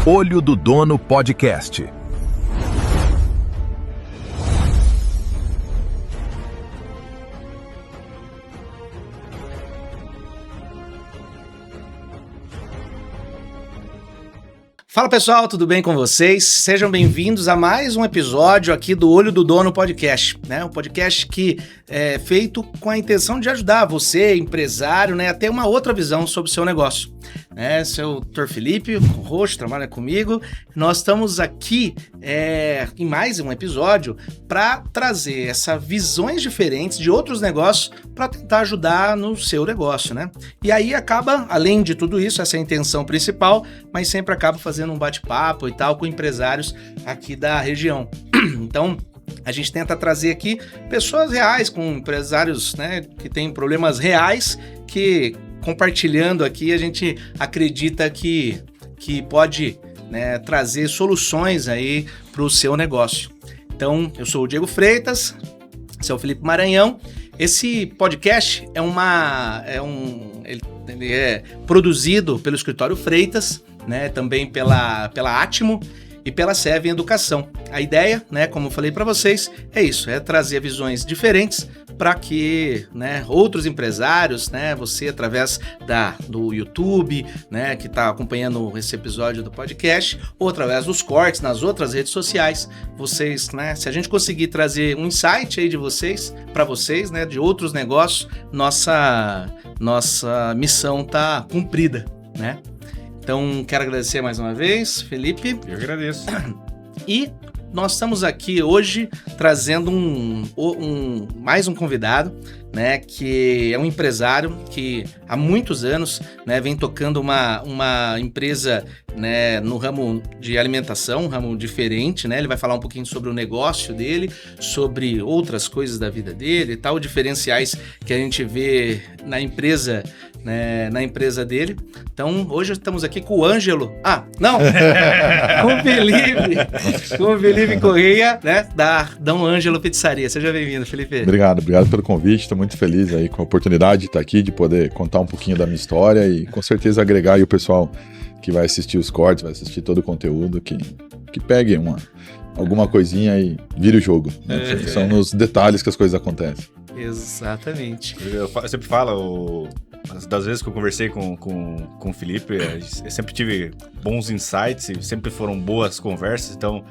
Olho do Dono Podcast. Fala pessoal, tudo bem com vocês? Sejam bem-vindos a mais um episódio aqui do Olho do Dono Podcast, né? Um podcast que é feito com a intenção de ajudar você, empresário, né, a ter uma outra visão sobre o seu negócio. Esse é o Dr. Felipe, o Roxo, trabalha comigo. Nós estamos aqui em mais um episódio para trazer essas visões diferentes de outros negócios para tentar ajudar no seu negócio, né? E aí acaba, além de tudo isso, essa é a intenção principal, mas sempre acaba fazendo um bate-papo e tal com empresários aqui da região. Então, a gente tenta trazer aqui pessoas reais, com empresários, né, que têm problemas reais, que compartilhando aqui a gente acredita que pode, né, trazer soluções aí para o seu negócio. Então, eu sou o Diego Freitas, esse é o Felipe Maranhão. Esse podcast ele é produzido pelo Escritório Freitas, né, também pela Atmo e pela SEV em Educação. A ideia, né, como eu falei para vocês, é isso, é trazer visões diferentes para que, né, outros empresários, né, você através do YouTube, né, que está acompanhando esse episódio do podcast, ou através dos cortes nas outras redes sociais, vocês, né, se a gente conseguir trazer um insight aí de vocês, para vocês, né, de outros negócios, nossa missão tá cumprida, né? Então, quero agradecer mais uma vez, Felipe. Eu agradeço. E nós estamos aqui hoje trazendo mais um convidado, né, que é um empresário que há muitos anos, né, vem tocando uma empresa, né, no ramo de alimentação, um ramo diferente, né? Ele vai falar um pouquinho sobre o negócio dele, sobre outras coisas da vida dele e tal, diferenciais que a gente vê na empresa, né, na empresa dele. Então, hoje estamos aqui com o Ângelo. Com o Felipe Correia, né, da Dom Ângelo Pizzaria. Seja bem-vindo, Felipe. Obrigado pelo convite. Estou muito feliz aí com a oportunidade de estar aqui, de poder contar um pouquinho da minha história e com certeza agregar aí o pessoal que vai assistir os cortes, vai assistir todo o conteúdo, que pegue alguma coisinha e vire o jogo, né? São nos detalhes que as coisas acontecem. Exatamente. Eu sempre falo, das vezes que eu conversei com o Felipe, eu sempre tive bons insights e sempre foram boas conversas, então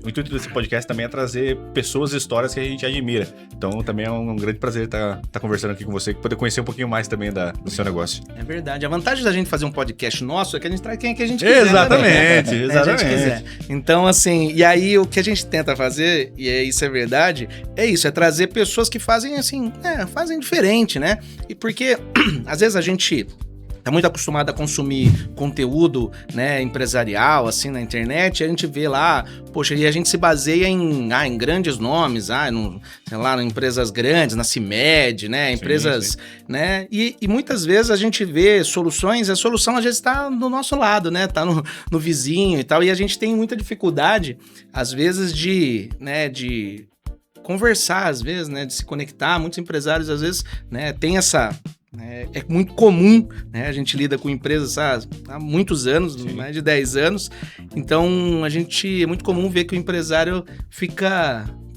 o intuito desse podcast também é trazer pessoas e histórias que a gente admira. Então também é um grande prazer estar conversando aqui com você e poder conhecer um pouquinho mais também do seu negócio. É verdade. A vantagem da gente fazer um podcast nosso é que a gente traz quem é que a gente quiser. Exatamente, também, né? exatamente. A gente quiser. Então, assim, e aí o que a gente tenta fazer, e isso é verdade, é isso, é trazer pessoas que fazem assim, fazem diferente, né? E porque às vezes a gente tá muito acostumado a consumir conteúdo, né, empresarial, assim, na internet, e a gente vê lá, poxa, e a gente se baseia em grandes nomes, sei lá, em empresas grandes, na CIMED, né, empresas, sim. Né, e muitas vezes a gente vê soluções, a solução às vezes tá do nosso lado, né, tá no vizinho e tal, e a gente tem muita dificuldade, às vezes, de conversar, às vezes, né, de se conectar. Muitos empresários, às vezes, né, tem essa... É muito comum, né? A gente lida com empresas há muitos anos, sim, mais de 10 anos. Então, é muito comum ver que o empresário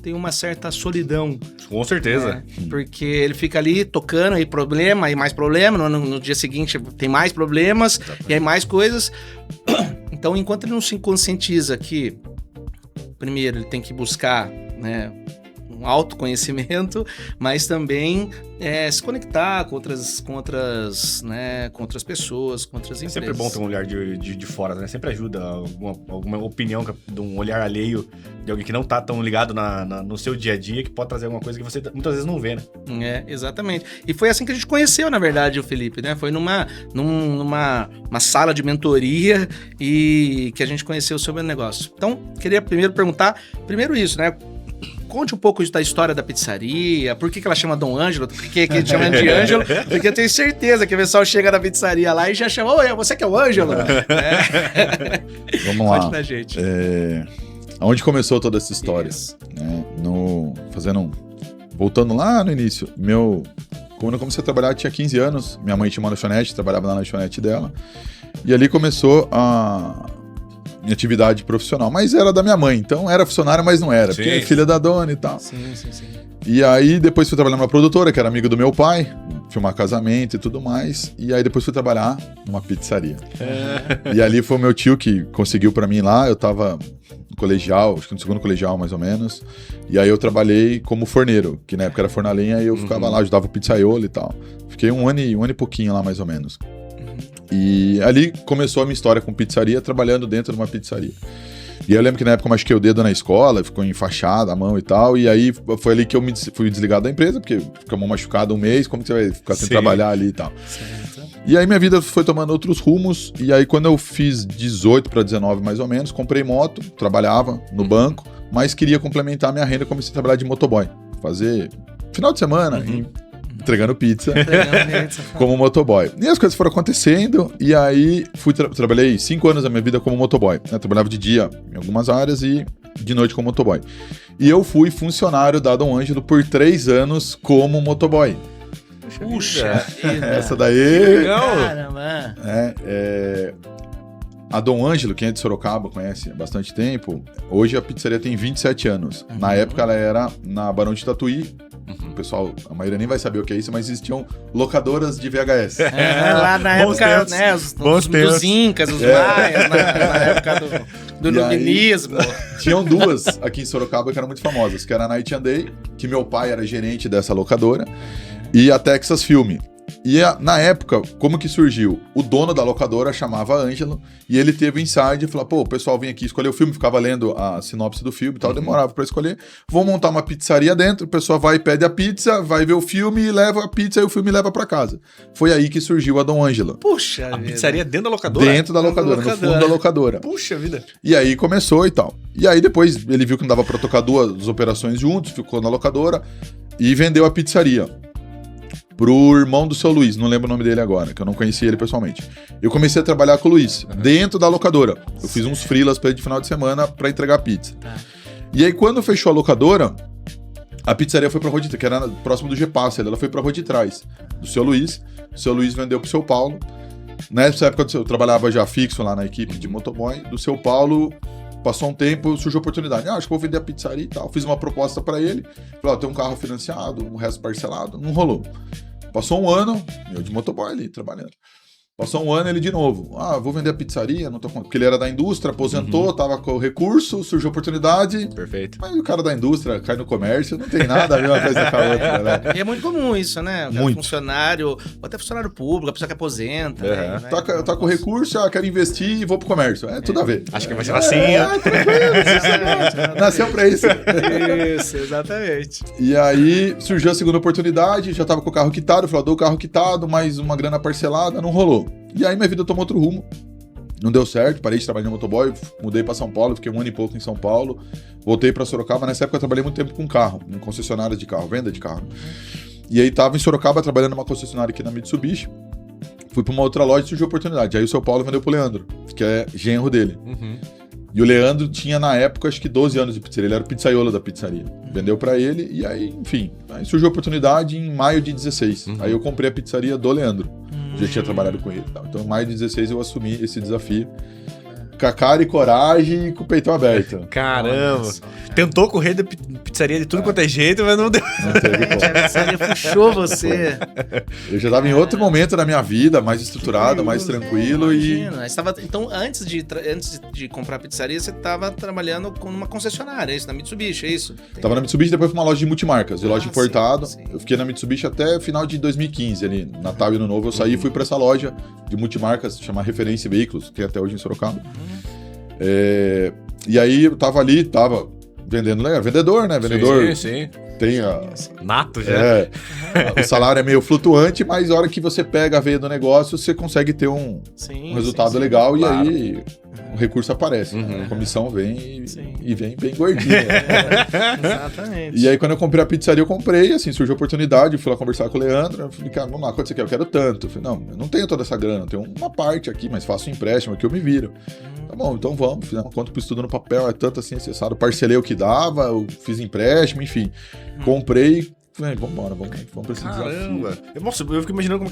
tem uma certa solidão. Com certeza. Né? Porque ele fica ali tocando, aí problema, aí mais problema, no dia seguinte tem mais problemas, exatamente, e aí mais coisas. Então, enquanto ele não se conscientiza que, primeiro, ele tem que buscar, né, um autoconhecimento, mas também se conectar com outras pessoas, com outras empresas. É sempre bom ter um olhar de fora, né? Sempre ajuda alguma opinião de um olhar alheio de alguém que não tá tão ligado no seu dia a dia, que pode trazer alguma coisa que você muitas vezes não vê, né? Exatamente. E foi assim que a gente conheceu, na verdade, o Felipe, né? Foi numa sala de mentoria e que a gente conheceu sobre o negócio. Então, queria primeiro perguntar, isso, né? Conte um pouco da história da pizzaria, por que ela chama Dom Ângelo, por que ele chama de Ângelo, porque eu tenho certeza que o pessoal chega na pizzaria lá e já chama, oi, você que é o Ângelo? Vamos lá. Conte pra gente. Onde começou toda essa história? Né? Voltando lá no início, quando eu comecei a trabalhar, eu tinha 15 anos, minha mãe tinha uma lanchonete, trabalhava na lanchonete dela, E ali começou a minha atividade profissional. Mas era da minha mãe, então era funcionária, mas não era. Sim. Porque é filha da dona e tal. Sim. E aí depois fui trabalhar numa produtora, que era amiga do meu pai, filmar casamento e tudo mais. E aí depois fui trabalhar numa pizzaria. E ali foi o meu tio que conseguiu pra mim lá. Eu tava no colegial, acho que no segundo colegial mais ou menos. E aí eu trabalhei como forneiro, que na época era forno a lenha, e eu ficava lá, ajudava o pizzaiolo e tal. Fiquei um ano e pouquinho lá mais ou menos. E ali começou a minha história com pizzaria, trabalhando dentro de uma pizzaria. E eu lembro que na época eu machuquei o dedo na escola, ficou enfaixado a mão e tal, e aí foi ali que eu fui desligado da empresa, porque fica a mão machucada um mês, como que você vai ficar sem trabalhar ali e tal? Certo. E aí minha vida foi tomando outros rumos, e aí quando eu fiz 18 para 19 mais ou menos, comprei moto, trabalhava no banco, mas queria complementar minha renda e comecei a trabalhar de motoboy. Fazer final de semana, entregando pizza. Como motoboy. E as coisas foram acontecendo, e aí trabalhei 5 anos da minha vida como motoboy. Né? Trabalhava de dia em algumas áreas e de noite como motoboy. E eu fui funcionário da Dom Ângelo por 3 anos como motoboy. Puxa vida. Essa daí... Legal. Caramba. A Dom Ângelo, quem é de Sorocaba, conhece há bastante tempo. Hoje a pizzaria tem 27 anos. Na época ela era na Barão de Tatuí. O pessoal, a maioria nem vai saber o que é isso, mas existiam locadoras de VHS. Lá na Bons época, tempos. né, dos Incas, os Maias, na época do iluminismo. Tinham duas aqui em Sorocaba que eram muito famosas, que era a Night and Day, que meu pai era gerente dessa locadora, e a Texas Film. E na época, como que surgiu? O dono da locadora chamava Ângelo, e ele teve o insight e falou, pô, o pessoal vinha aqui escolher o filme, ficava lendo a sinopse do filme e tal, demorava pra escolher, vou montar uma pizzaria dentro, o pessoal vai e pede a pizza, vai ver o filme e leva a pizza e o filme leva pra casa. Foi aí que surgiu a Dom Ângelo. Puxa A vida. pizzaria dentro da locadora? Dentro da locadora, no fundo da locadora. Puxa vida. E aí começou e tal. E aí depois ele viu que não dava pra tocar duas operações juntos, ficou na locadora e vendeu a pizzaria pro irmão do seu Luiz, não lembro o nome dele agora, que eu não conhecia ele pessoalmente. Eu comecei a trabalhar com o Luiz, dentro da locadora. Eu fiz uns freelas pra ele de final de semana pra entregar pizza. Tá. E aí quando fechou a locadora, a pizzaria foi pra Rua de Trás, que era próximo do G-Pass, ela foi pra Rua de Trás, do seu Luiz. O seu Luiz vendeu pro seu Paulo. Nessa época eu trabalhava já fixo lá na equipe de motoboy. Do seu Paulo, passou um tempo, surgiu a oportunidade. Acho que vou vender a pizzaria e tal. Fiz uma proposta pra ele. Falei, tem um carro financiado, um resto parcelado. Não rolou. Passou um ano, eu de motoboy ali, trabalhando. Passou um ano, ele de novo. Vou vender a pizzaria, não tô com... Porque ele era da indústria, aposentou, tava com o recurso, surgiu a oportunidade. Perfeito. Mas o cara da indústria cai no comércio, não tem nada a ver uma coisa com a outra, né? E é muito comum isso, né? O cara Muito. Funcionário, ou até funcionário público, a pessoa que aposenta. Né? Tá com recurso, quero investir e vou pro comércio. É tudo a ver. Acho que vai ser facinho. Exatamente. Nasceu pra isso. Isso, exatamente. E aí surgiu a segunda oportunidade, já tava com o carro quitado, eu falei, dou o carro quitado, mais uma grana parcelada, não rolou. E aí minha vida tomou outro rumo. Não deu certo, parei de trabalhar no motoboy, mudei pra São Paulo, fiquei um ano e pouco em São Paulo, voltei pra Sorocaba. Nessa época eu trabalhei muito tempo com carro, em concessionária de carro, venda de carro. E aí tava em Sorocaba trabalhando numa concessionária aqui na Mitsubishi. Fui pra uma outra loja e surgiu a oportunidade. Aí o seu Paulo vendeu pro Leandro, que é genro dele. E o Leandro tinha, na época, acho que 12 anos de pizzaria. Ele era o pizzaiolo da pizzaria. Vendeu pra ele e aí, enfim. Aí surgiu a oportunidade em maio de 16. Aí eu comprei a pizzaria do Leandro. Já tinha trabalhado com ele. Então, em maio de 16, eu assumi esse desafio. Com a cara e coragem e com o peitão aberto. Caramba. Tentou correr da pizzaria de tudo quanto é jeito, mas não deu. Não teve como. A pizzaria puxou você. Eu já estava em outro momento da minha vida, mais estruturado, mais tranquilo. Imagina. Você tava, então, antes de comprar a pizzaria, você estava trabalhando com uma concessionária, isso, na Mitsubishi, é isso? Tava na Mitsubishi, depois fui uma loja de multimarcas, de loja importada. Sim. Eu fiquei na Mitsubishi até final de 2015, ali, Natal e Ano Novo. Eu saí e fui para essa loja de multimarcas, chamada Referência Veículos, que tem até hoje em Sorocaba. E aí eu tava vendendo, né? Vendedor, né? Vendedor Sim. tem Nato já. o salário é meio flutuante, mas a hora que você pega a veia do negócio, você consegue ter um resultado legal, claro. E aí o recurso aparece. Né? A comissão vem e vem bem gordinha. Exatamente. E aí quando eu comprei a pizzaria, eu comprei, assim, surgiu a oportunidade, eu fui lá conversar com o Leandro, eu falei, cara, vamos lá, quanto você quer? Eu quero tanto. Eu falei, não, eu não tenho toda essa grana, eu tenho uma parte aqui, mas faço um empréstimo aqui, eu me viro. Tá bom, então vamos, fizemos conta pro estudo no papel, é tanto assim acessado, parcelei o que dava, eu fiz empréstimo, enfim. Comprei, falei, vambora, vamos pra esse desafio. Caramba! Nossa, eu fico imaginando como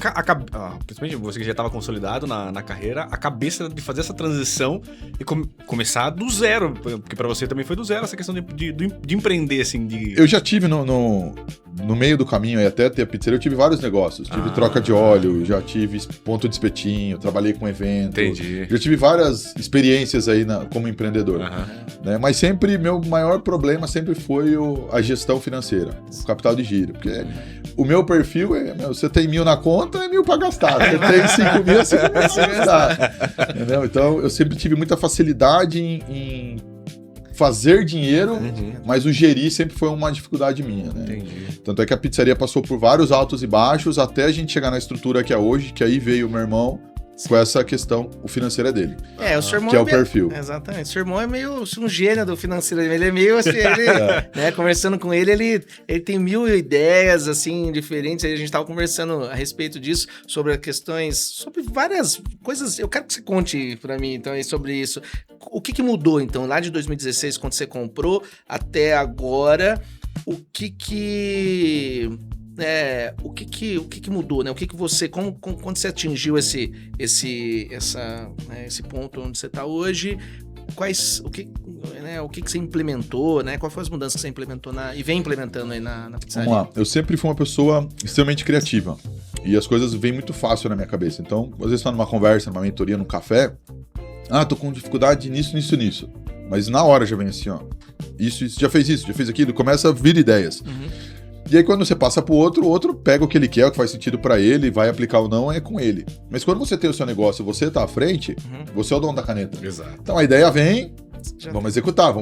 principalmente você que já estava consolidado na carreira, a cabeça de fazer essa transição e começar do zero, porque pra você também foi do zero essa questão de empreender, assim, Eu já tive no meio do caminho, aí até ter a pizzaria, eu tive vários negócios. Tive troca de óleo, já tive ponto de espetinho, trabalhei com evento. Entendi. Já tive várias experiências aí como empreendedor. Né? Mas sempre, meu maior problema sempre foi a gestão financeira, o capital de giro. Porque o meu perfil você tem 1.000 na conta, é 1.000 para gastar. Você tem 5.000, 5.000 para gastar. Entendeu? Então, eu sempre tive muita facilidade em fazer dinheiro, mas o gerir sempre foi uma dificuldade minha, né? Entendi. Tanto é que a pizzaria passou por vários altos e baixos até a gente chegar na estrutura que é hoje, que aí veio o meu irmão com essa questão, o financeiro é dele. O seu irmão que é o perfil. Exatamente. O seu irmão é meio um gênio do financeiro. Ele é meio assim, né, conversando com ele tem 1000 ideias, assim, diferentes. Aí a gente tava conversando a respeito disso, sobre questões, sobre várias coisas. Eu quero que você conte pra mim, então, sobre isso. O que mudou, então, lá de 2016, quando você comprou, até agora, o que mudou, né? O que você, quando você atingiu esse ponto onde você está hoje, o que você implementou, né? Quais foram as mudanças que você implementou e vem implementando aí na pizzaria? Vamos lá, eu sempre fui uma pessoa extremamente criativa e as coisas vêm muito fácil na minha cabeça. Então, às vezes tá numa conversa, numa mentoria, num café, tô com dificuldade nisso. Mas na hora já vem assim, ó, isso, já fez aquilo, começa a vir ideias. E aí quando você passa pro outro, o outro pega o que ele quer, o que faz sentido pra ele, vai aplicar ou não, é com ele. Mas quando você tem o seu negócio e você tá à frente, você é o dono da caneta. Exato. Então a ideia vem, vamos executar.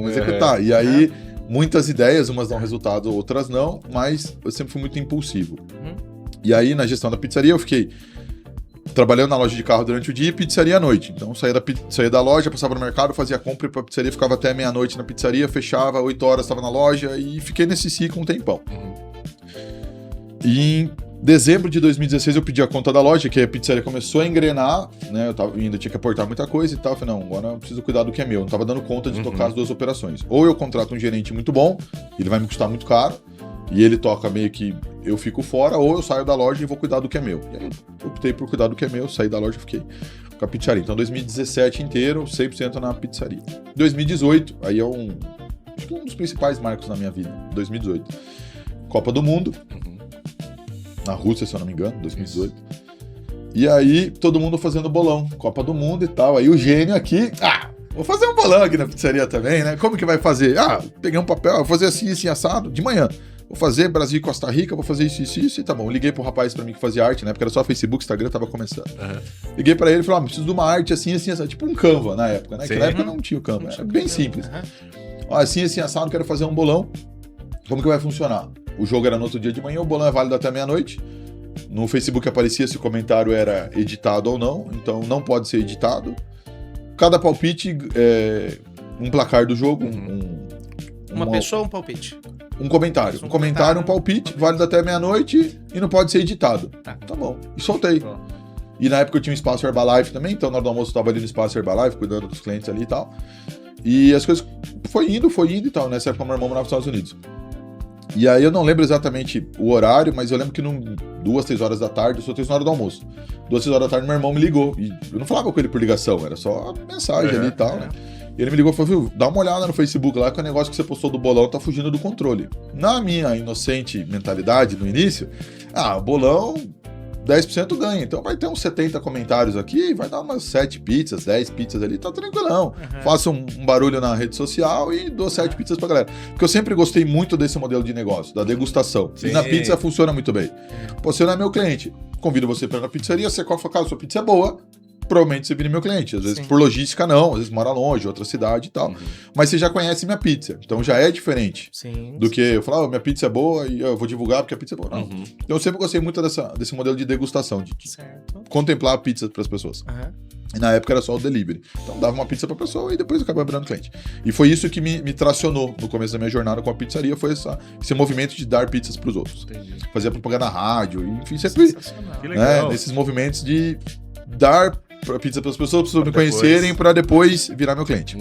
E aí muitas ideias, umas dão resultado, outras não, mas eu sempre fui muito impulsivo. E aí na gestão da pizzaria eu fiquei trabalhando na loja de carro durante o dia e pizzaria à noite. Então saía da loja, passava no mercado, fazia compra pra pizzaria, ficava até meia-noite na pizzaria, fechava, 8 horas estava na loja e fiquei nesse ciclo um tempão. E em dezembro de 2016 eu pedi a conta da loja, que a pizzaria começou a engrenar, né? Eu ainda tinha que aportar muita coisa e tal. Eu falei, não, agora eu preciso cuidar do que é meu. Eu não tava dando conta de tocar as duas operações. Ou eu contrato um gerente muito bom, ele vai me custar muito caro, e ele toca meio que eu fico fora, ou eu saio da loja e vou cuidar do que é meu. E aí eu optei por cuidar do que é meu, saí da loja e fiquei com a pizzaria. Então 2017 inteiro, 100% na pizzaria. 2018, aí acho que um dos principais marcos na minha vida, 2018. Copa do Mundo, na Rússia, se eu não me engano, 2018. E aí, todo mundo fazendo bolão, Copa do Mundo e tal. Aí o gênio aqui, vou fazer um bolão aqui na pizzaria também, né? Como que vai fazer? Peguei um papel, vou fazer assim, assado, de manhã. Vou fazer Brasil e Costa Rica, vou fazer isso, e tá bom. Liguei pro rapaz pra mim que fazia arte, né? Porque era só Facebook, Instagram, tava começando. Liguei pra ele e falei, preciso de uma arte assim, assado. Tipo um Canva na época, né? Que na época não tinha o Canva, era bem simples. Assim, assado, quero fazer um bolão. Como que vai funcionar? O jogo era no outro dia de manhã, o bolão é válido até meia-noite. No Facebook aparecia se o comentário era editado ou não, então não pode ser editado. Cada palpite é um placar do jogo, uma pessoa ou um palpite? Um comentário. Um comentário, um palpite, válido até meia-noite e não pode ser editado. Tá bom. E soltei. E na época eu tinha um espaço Herbalife também, então na hora do almoço eu tava ali no espaço Herbalife, cuidando dos clientes ali e tal. E as coisas foi indo e tal. Nessa época meu irmão morava nos Estados Unidos. E aí eu não lembro exatamente o horário, mas eu lembro que 2, 3 horas da tarde, eu soltei isso na hora do almoço. 2, 3 horas da tarde meu irmão me ligou. E eu não falava com ele por ligação, era só mensagem ali e tal, né? E ele me ligou e falou, viu, dá uma olhada no Facebook lá que o negócio que você postou do bolão tá fugindo do controle. Na minha inocente mentalidade no início, o bolão 10% ganha, então vai ter uns 70 comentários aqui, vai dar umas 7 pizzas, 10 pizzas ali, tá tranquilão. Faço um barulho na rede social e dou 7 pizzas pra galera. Porque eu sempre gostei muito desse modelo de negócio, da degustação. Sim. E na pizza funciona muito bem. Você não é meu cliente, convido você pra ir na pizzaria, você fala, cara, sua pizza é boa, provavelmente você vira meu cliente. Às vezes por logística não, às vezes mora longe, outra cidade e tal. Mas você já conhece minha pizza, então já é diferente do que eu falar, minha pizza é boa e eu vou divulgar porque a pizza é boa. Não. Então eu sempre gostei muito desse modelo de degustação, de contemplar a pizza para as pessoas. E na época era só o delivery. Então dava uma pizza pra pessoa e depois acabava virando cliente. E foi isso que me tracionou no começo da minha jornada com a pizzaria, foi esse movimento de dar pizzas pros outros. Fazia propaganda na rádio, enfim, sempre nesses movimentos de dar a pizza para as pessoas me conhecerem para depois virar meu cliente.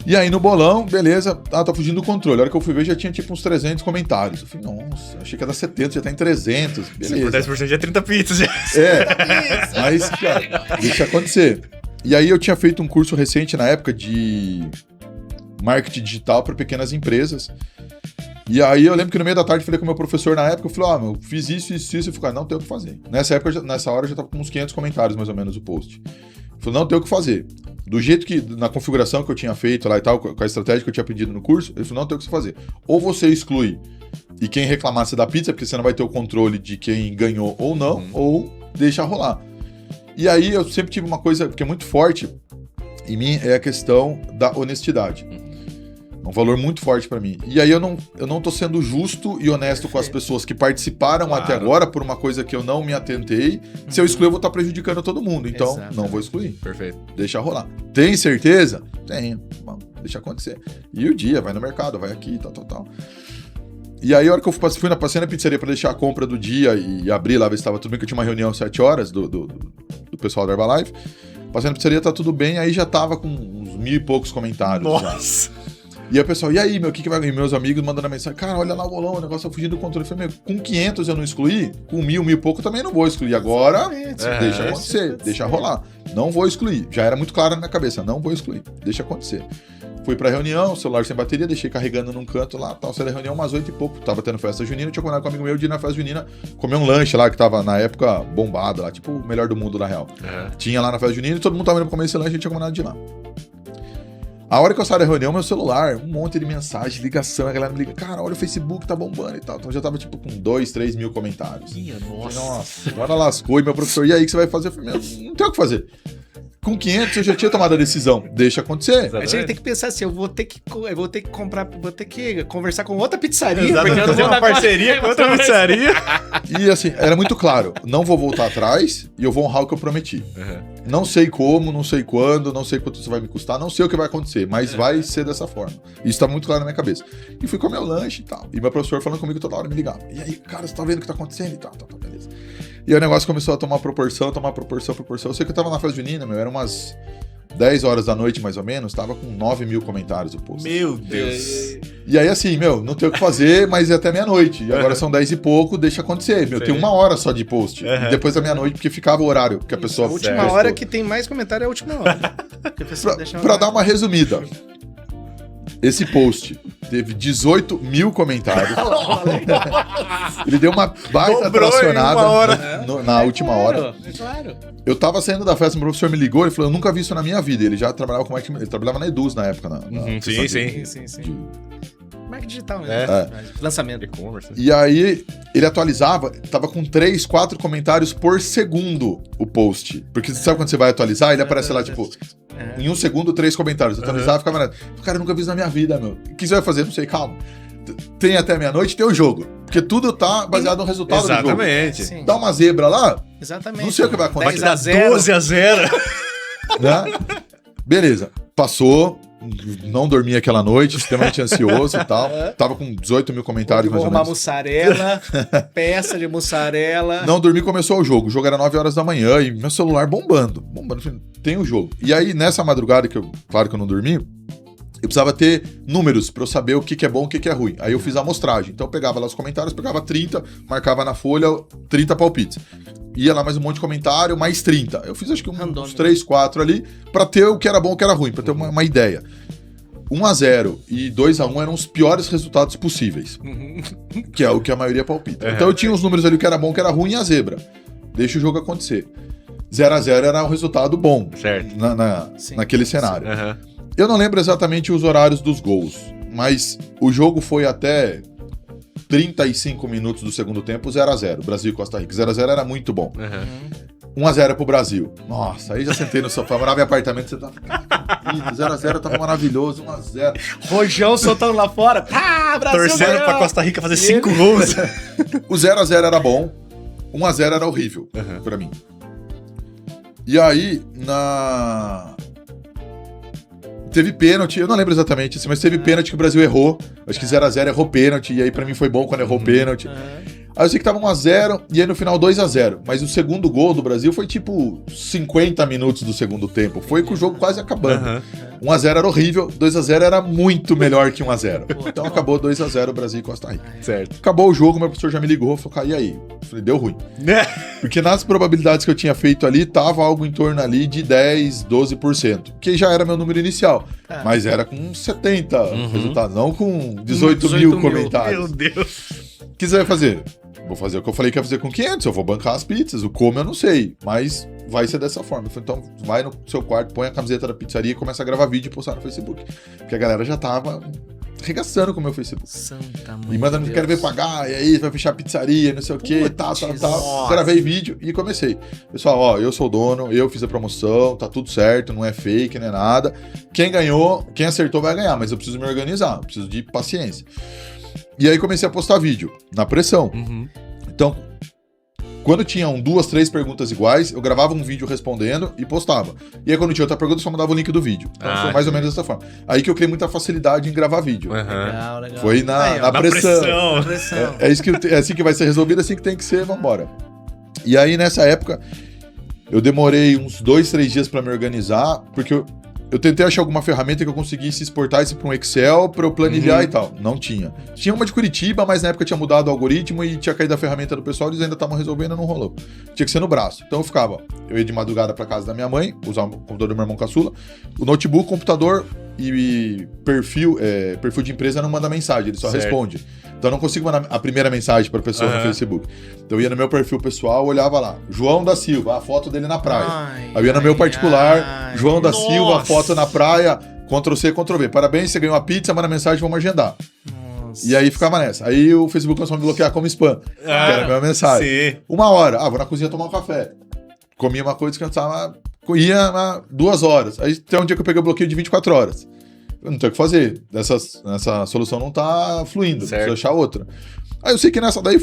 E aí no bolão, beleza, tá fugindo do controle. A hora que eu fui ver, já tinha tipo uns 300 comentários. Eu falei, nossa, achei que era 70, já tá em 300. Beleza. Por 10% já é 30 pizzas. Já. Mas, cara, deixa acontecer. E aí eu tinha feito um curso recente na época de marketing digital para pequenas empresas. E aí eu lembro que no meio da tarde eu falei com o meu professor na época, eu falei, eu fiz isso. Eu falei, não tem o que fazer. Nessa hora eu já tava com uns 500 comentários mais ou menos o post. Eu falei, não tem o que fazer. Do jeito que, na configuração que eu tinha feito lá e tal, com a estratégia que eu tinha aprendido no curso, ele falou, não tem o que fazer. Ou você exclui e quem reclamasse da pizza, porque você não vai ter o controle de quem ganhou ou não, ou deixa rolar. E aí eu sempre tive uma coisa que é muito forte em mim, é a questão da honestidade. É um valor muito forte pra mim. E aí eu não tô sendo justo e honesto com as pessoas que participaram até agora por uma coisa que eu não me atentei. Se eu excluir, eu vou estar prejudicando todo mundo. Então, não vou excluir. Perfeito. Deixa rolar. Tem certeza? Tenho. Bom, deixa acontecer. E o dia, vai no mercado, vai aqui, tal. E aí, a hora que eu passei na pizzaria pra deixar a compra do dia e abrir lá, ver se estava tudo bem, que eu tinha uma reunião às 7 horas do pessoal da Herbalife. Passei na pizzaria, tá tudo bem, aí já tava com uns 1.000 e poucos comentários. Nossa! Já. E aí o pessoal, e aí, o que vai ganhar? Meus amigos mandando mensagem, cara, olha lá o bolão, o negócio tá fugindo do controle. Eu falei, com 500 eu não excluí, com 1.000 e pouco eu também não vou excluir. Agora, deixa acontecer, deixa rolar. Não vou excluir. Já era muito claro na minha cabeça, não vou excluir, deixa acontecer. Fui pra reunião, celular sem bateria, deixei carregando num canto lá, tal, saí da reunião umas 8 e pouco, tava tendo festa junina, tinha combinado com um amigo meu de ir na festa junina, comer um lanche lá, que tava na época bombado lá, tipo o melhor do mundo na real. Tinha lá na festa junina e todo mundo tava indo pra comer esse lanche e a gente tinha combinado de ir lá. A hora que eu saí da reunião, meu celular, um monte de mensagem, ligação, a galera me liga, cara, olha o Facebook, tá bombando e tal. Então já tava tipo com 2, 3 mil comentários. Nossa, agora lascou. E meu professor, e aí o que você vai fazer? Eu falei, não tem o que fazer. Com 500 eu já tinha tomado a decisão. Deixa acontecer. A gente tem que pensar assim, eu vou ter que conversar com outra pizzaria. Exato, porque eu não fazer vou uma dar parceria com outra pizzaria. E assim, era muito claro, não vou voltar atrás e eu vou honrar o que eu prometi. Não sei como, não sei quando, não sei quanto isso vai me custar, não sei o que vai acontecer, mas vai ser dessa forma. Isso tá muito claro na minha cabeça. E fui comer o lanche e tal. E meu professor falando comigo toda hora me ligava. E aí, cara, você tá vendo o que tá acontecendo e tal, beleza. E aí o negócio começou a tomar proporção. Eu sei que eu tava na festa junina, eram umas 10 horas da noite, mais ou menos, tava com 9 mil comentários o post. Meu Deus. E aí assim, não tem o que fazer, mas é até meia-noite. E agora são 10 e pouco, deixa acontecer. Tem 1 hora só de post. E depois da meia-noite, porque ficava o horário que a pessoa... A última hora que tem mais comentário é a última hora. Pra dar uma resumida, esse post teve 18 mil comentários. Ele deu uma baita tracionada na última hora. Claro. Eu tava saindo da festa, meu professor me ligou e falou, eu nunca vi isso na minha vida. Ele já trabalhava com marketing, ele trabalhava na Eduz na época. Sim. Marketing digital, né? Lançamento. E-commerce. E aí, ele atualizava, tava com 3, 4 comentários por segundo o post. Porque sabe quando você vai atualizar, ele aparece lá, tipo, em 1 segundo, 3 comentários. Atualizava, ficava nada. Cara, eu nunca vi isso na minha vida, meu. O que você vai fazer? Não sei, calma. Tem até meia-noite, tem o jogo. Porque tudo tá baseado no resultado do jogo. Exatamente. Dá uma zebra lá, Exatamente. não sei o que vai acontecer. Vai dar 12-0. Né? Beleza. Passou, não dormi aquela noite, extremamente ansioso e tal. Tava com 18 mil comentários, mais ou menos. Mussarela, peça de mussarela. Não dormi, começou o jogo. O jogo era 9 horas da manhã e meu celular bombando. Tem o jogo. E aí, nessa madrugada, claro que eu não dormi, eu precisava ter números pra eu saber o que é bom e o que é ruim. Aí eu fiz a amostragem. Então eu pegava lá os comentários, pegava 30, marcava na folha 30 palpites. Ia lá mais um monte de comentário, mais 30. Eu fiz acho que uns 3, 4 ali, pra ter o que era bom e o que era ruim, pra ter uma ideia. 1-0 e 2-1 eram os piores resultados possíveis. Que é o que a maioria palpita. Então eu tinha os números ali, o que era bom, o que era ruim e a zebra. Deixa o jogo acontecer. 0-0 era o resultado bom. Certo. Naquele cenário. Eu não lembro exatamente os horários dos gols, mas o jogo foi até 35 minutos do segundo tempo, 0-0. Brasil e Costa Rica. 0-0 era muito bom. 1-0 pro Brasil. Nossa, aí já sentei no sofá, morava em apartamento, você tá... 0-0 tava maravilhoso, 1-0. Rojão soltando lá fora. Brasil! Torcendo pra Costa Rica fazer 5 gols. O 0-0 era bom, 1-0 era horrível pra mim. E aí, teve pênalti, eu não lembro exatamente, mas teve pênalti que o Brasil errou. Acho que 0-0 errou pênalti, e aí pra mim foi bom quando errou pênalti. Aí eu sei que tava 1-0, e aí no final 2-0. Mas o segundo gol do Brasil foi tipo 50 minutos do segundo tempo. Foi com o jogo quase acabando. 1x0 era horrível, 2x0 era muito melhor que 1x0. Então acabou 2x0 Brasil e Costa Rica. Certo. Acabou o jogo, meu professor já me ligou, falou, e aí? Eu falei, deu ruim. Porque nas probabilidades que eu tinha feito ali, tava algo em torno ali de 10, 12%, que já era meu número inicial. Mas era com 70 resultados, não com 18 mil comentários. Meu Deus. O que você vai fazer? Vou fazer o que eu falei que ia fazer com 500, eu vou bancar as pizzas, o como eu não sei, mas vai ser dessa forma. Eu falei, então vai no seu quarto, põe a camiseta da pizzaria e começa a gravar vídeo e postar no Facebook. Porque a galera já tava arregaçando com o meu Facebook. Santa E manda, não quero ver pagar, e aí vai fechar a pizzaria, não sei o que, tal. Gravei vídeo e comecei. Pessoal, ó, eu sou o dono, eu fiz a promoção, tá tudo certo, não é fake, não é nada. Quem ganhou, quem acertou vai ganhar, mas eu preciso me organizar, eu preciso de paciência. E aí comecei a postar vídeo, na pressão. Então, quando tinham 2, 3 perguntas iguais, eu gravava um vídeo respondendo e postava. E aí quando tinha outra pergunta, eu só mandava o link do vídeo. Então foi mais ou menos dessa forma. Aí que eu criei muita facilidade em gravar vídeo. Legal. Foi na pressão. Pressão. É isso que é assim que vai ser resolvido, é assim que tem que ser, vambora. E aí nessa época, eu demorei uns 2, 3 dias pra me organizar, porque eu tentei achar alguma ferramenta que eu conseguisse exportar isso para um Excel para eu planilhar e tal. Não tinha. Tinha uma de Curitiba, mas na época tinha mudado o algoritmo e tinha caído a ferramenta do pessoal e eles ainda estavam resolvendo e não rolou. Tinha que ser no braço. Então eu ia de madrugada para casa da minha mãe, usar o computador do meu irmão caçula, o notebook, computador e perfil de empresa não manda mensagem, ele só responde. Então eu não consigo mandar a primeira mensagem para a pessoa no Facebook. Então eu ia no meu perfil pessoal, olhava lá, João da Silva, a foto dele na praia. Aí eu ia no meu particular, João da Silva, a foto na praia, Ctrl+C, Ctrl+V. Parabéns, você ganhou uma pizza, manda mensagem, vamos agendar. Nossa. E aí ficava nessa. Aí o Facebook começou a me bloquear como spam, que era a minha mensagem. Sim. 1 hora, vou na cozinha tomar um café. Comia uma coisa, descansava, ia 2 horas. Aí tem um dia que eu peguei o bloqueio de 24 horas. Eu não tenho o que fazer. Essa solução não tá fluindo, preciso achar outra. Aí eu sei que nessa daí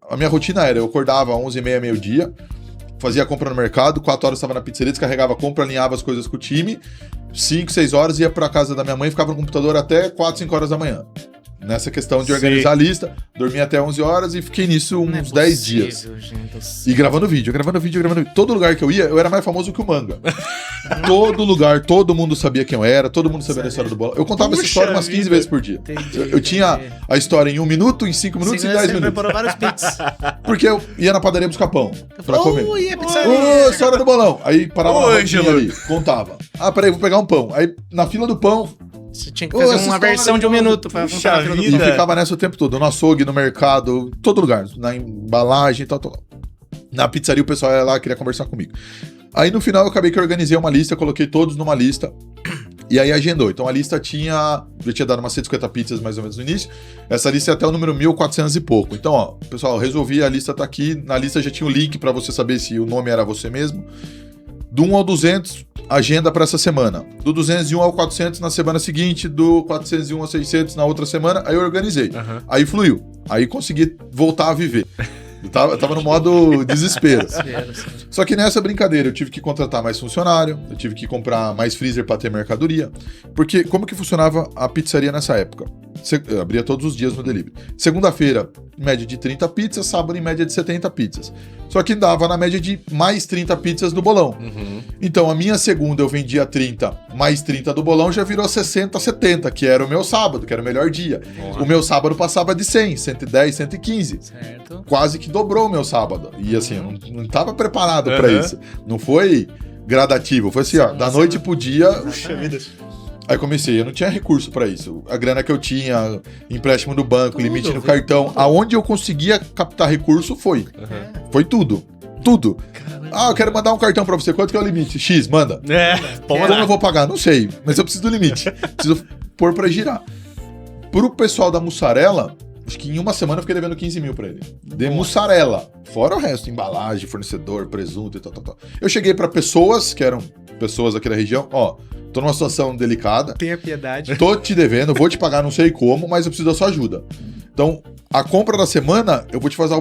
a minha rotina era, eu acordava 11h30, meio-dia, fazia a compra no mercado, 4 horas estava na pizzaria, descarregava a compra, alinhava as coisas com o time, 5, 6 horas ia pra casa da minha mãe, ficava no computador até 4, 5 horas da manhã. Nessa questão de organizar a lista, dormia até 11 horas e fiquei nisso uns 10 dias. E gravando vídeo. Todo lugar que eu ia, eu era mais famoso que o Manga. Todo lugar, todo mundo sabia quem eu era, todo mundo sabia da história do bolão. Eu contava essa história umas 15 vezes por dia. Eu tinha a história em 1 minuto, em 5 minutos e em 10 minutos. Vários pizzas. Porque eu ia na padaria buscar pão pra comer. Ia pizzaria. História do bolão. Aí parava na rodinha ali, contava. Peraí, vou pegar um pão. Aí na fila do pão, você tinha que fazer uma versão de 1 minuto pra contar na vida. E ficava nessa o tempo todo, no açougue, no mercado, todo lugar, na embalagem e tal. Na pizzaria o pessoal ia lá, queria conversar comigo. Aí no final eu acabei que eu organizei uma lista, coloquei todos numa lista e aí agendou. Então a lista eu tinha dado umas 150 pizzas mais ou menos no início. Essa lista é até o número 1400 e pouco. Então, ó, pessoal, resolvi, a lista tá aqui. Na lista já tinha o link pra você saber se o nome era você mesmo. Do 1 ao 200, agenda para essa semana. Do 201 ao 400 na semana seguinte, do 401 ao 600 na outra semana, aí eu organizei. Aí fluiu. Aí consegui voltar a viver. Eu tava no modo desespero. Só que nessa brincadeira eu tive que contratar mais funcionário, eu tive que comprar mais freezer para ter mercadoria. Porque como que funcionava a pizzaria nessa época? Eu abria todos os dias no delivery. Segunda-feira, média de 30 pizzas, sábado em média de 70 pizzas. Só que dava na média de mais 30 pizzas do bolão. Então a minha segunda eu vendia 30, mais 30 do bolão já virou 60, 70, que era o meu sábado, que era o melhor dia. O meu sábado passava de 100, 110, 115. Certo. Quase que dobrou o meu sábado. E assim, eu não tava preparado para isso. Não foi gradativo, foi assim, ó, da noite pro dia. Puxa vida. Aí comecei, eu não tinha recurso pra isso. A grana que eu tinha, empréstimo do banco, limite no cartão, aonde eu conseguia captar recurso foi. Foi tudo. Tudo. Eu quero mandar um cartão pra você. Quanto que é o limite? X, manda. Como eu vou pagar? Não sei, mas eu preciso do limite. Preciso pôr pra girar. Pro pessoal da mussarela, acho que em uma semana eu fiquei devendo 15 mil pra ele. De mussarela. Fora o resto, embalagem, fornecedor, presunto e tal. Eu cheguei pra pessoas, que eram pessoas aqui da região, ó, tô numa situação delicada. Tenha piedade. Tô te devendo, vou te pagar não sei como, mas eu preciso da sua ajuda. Então, A compra da semana, eu vou te fazer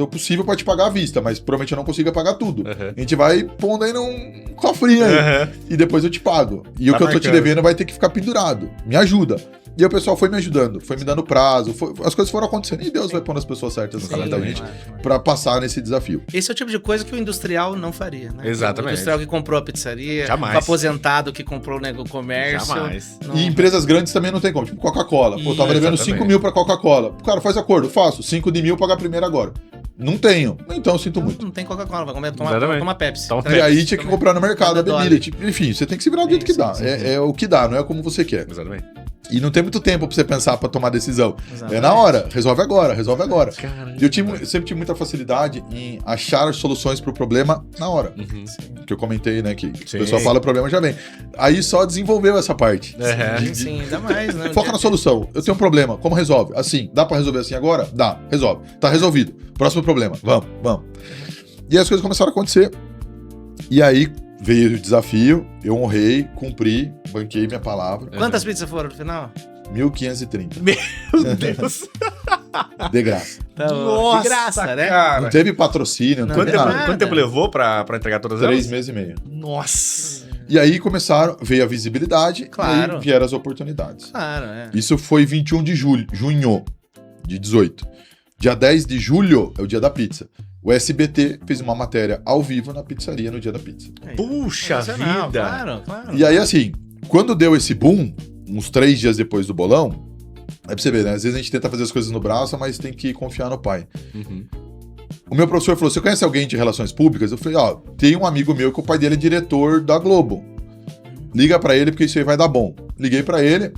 o possível pra te pagar à vista, mas provavelmente eu não consigo pagar tudo. Uhum. A gente vai pondo aí num cofrinho aí. Uhum. E depois eu te pago. E o Tá que eu tô te marcando. devendo vai ter que ficar pendurado. Me ajuda. E aí o pessoal foi me ajudando, foi me dando prazo, as coisas foram acontecendo. E Deus vai pondo as pessoas certas no caminho da gente claro. pra passar nesse desafio. Esse é o tipo de coisa que o industrial não faria, né? Exatamente. O industrial que comprou a pizzaria, Jamais. o aposentado que comprou o comércio. Jamais. Não- E empresas grandes também não tem como, tipo Coca-Cola. Pô, eu tava Isso, devendo exatamente. 5 mil pra Coca-Cola. Cara, faz acordo, faço. 5 de mil, pagar primeiro agora. Não tenho. Então eu sinto muito. Não tem Coca-Cola, vai comer, Exatamente. toma Pepsi. Toma E aí tinha que Também. comprar no mercado a Cada bebida. dólar. Tipo, enfim, você tem que se virar do jeito que Sim, dá. sim, É o que dá, não é como você quer. Exatamente. E não tem muito tempo pra você pensar pra tomar decisão. Exatamente. É na hora. Resolve agora, resolve agora. Caramba. E eu sempre tive muita facilidade em achar soluções pro problema na hora. Uhum. Que eu comentei, né? Que Sim. o pessoal fala, o problema já vem. Aí só desenvolveu essa parte. Uhum. Sim, ainda mais, né? Foca na solução. Eu tenho um problema. Como resolve? Assim. Dá pra resolver assim agora? Dá. Resolve. Tá resolvido. Próximo problema. Vamos. E aí as coisas começaram a acontecer. E aí veio o desafio. Eu honrei, cumpri, banquei minha palavra. Quantas pizzas foram no final? 1.530. Meu Deus. De graça. Tá bom. Nossa, de graça, né? cara. Não teve patrocínio, não, Não, teve Quanto tempo, nada. nada. quanto tempo levou pra entregar todas elas? 3 meses e meio. Nossa. E aí veio a visibilidade, Claro. e aí vieram as oportunidades. Claro, é. Isso foi 21 de junho de 18. Dia 10 de julho é o dia da pizza. O SBT fez uma matéria ao vivo na pizzaria no dia da pizza. Puxa Sensacional, vida. Claro. E aí, assim, quando deu esse boom, uns 3 dias depois do bolão, é pra você ver, né? Às vezes a gente tenta fazer as coisas no braço, mas tem que confiar no pai. Uhum. O meu professor falou: você conhece alguém de relações públicas? Eu falei: ó, tem um amigo meu que o pai dele é diretor da Globo. Liga pra ele porque isso aí vai dar bom. Liguei pra ele.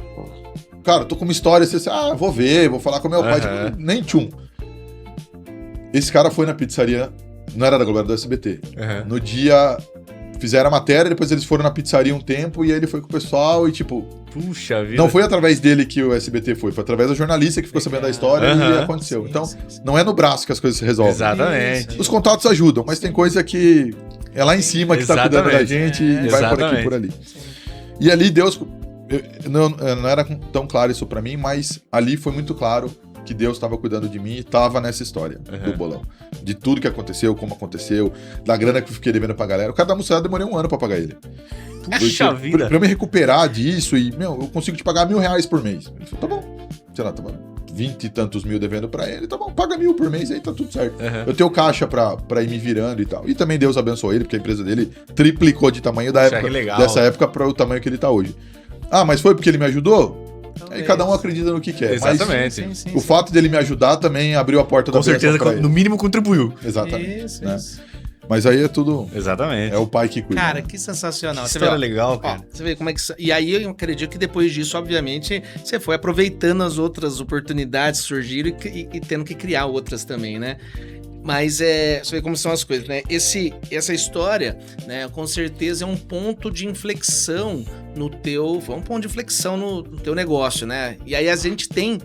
Cara, tô com uma história. Você, vou ver, vou falar com meu pai. Aham. Tipo, nem tchum. Esse cara foi na pizzaria, não era da Globo, era do SBT. Uhum. No dia, fizeram a matéria, depois eles foram na pizzaria um tempo e aí ele foi com o pessoal e tipo, Puxa vida. não foi através dele que o SBT foi através da jornalista que ficou sabendo da história e Aham. aconteceu. Sim, Então, sim, sim. não é no braço que as coisas se resolvem. Exatamente. Os contatos ajudam, mas tem coisa que é lá em cima que tá cuidando da Exatamente. gente e vai por aqui Exatamente. por ali. E ali Deus, não era tão claro isso pra mim, mas ali foi muito claro que Deus estava cuidando de mim e estava nessa história do bolão. De tudo que aconteceu, como aconteceu, da grana que eu fiquei devendo pra galera. O cara da Mussada demorei 1 ano pra pagar ele. Puxa vida. Pra eu me recuperar disso e, eu consigo te pagar R$1.000 por mês. Ele falou, tá bom. Sei lá, tava 20 e tantos mil devendo pra ele, tá bom, paga 1.000 por mês, aí tá tudo certo. Uhum. Eu tenho caixa pra ir me virando e tal. E também Deus abençoou ele, porque a empresa dele triplicou de tamanho da Puxa, época, que legal. dessa época para o tamanho que ele tá hoje. Ah, mas foi porque ele me ajudou? Aí Talvez. cada um acredita no que quer. Exatamente. Sim, sim, Mas o fato dele me ajudar também abriu a porta da Com certeza, bênção pra ele. no mínimo contribuiu. Exatamente. Isso, né? isso. Mas aí é tudo. Exatamente. É o pai que cuida. Cara, né? que sensacional. Que Você história vê, ó, legal, ó, cara. você vê como é que. E aí eu acredito que depois disso, obviamente, você foi aproveitando as outras oportunidades que surgiram e tendo que criar outras também, né? Mas você vê como são as coisas, né? Essa história, né, com certeza é um ponto de inflexão no teu. Foi um ponto de inflexão no teu negócio, né? E aí a gente tem.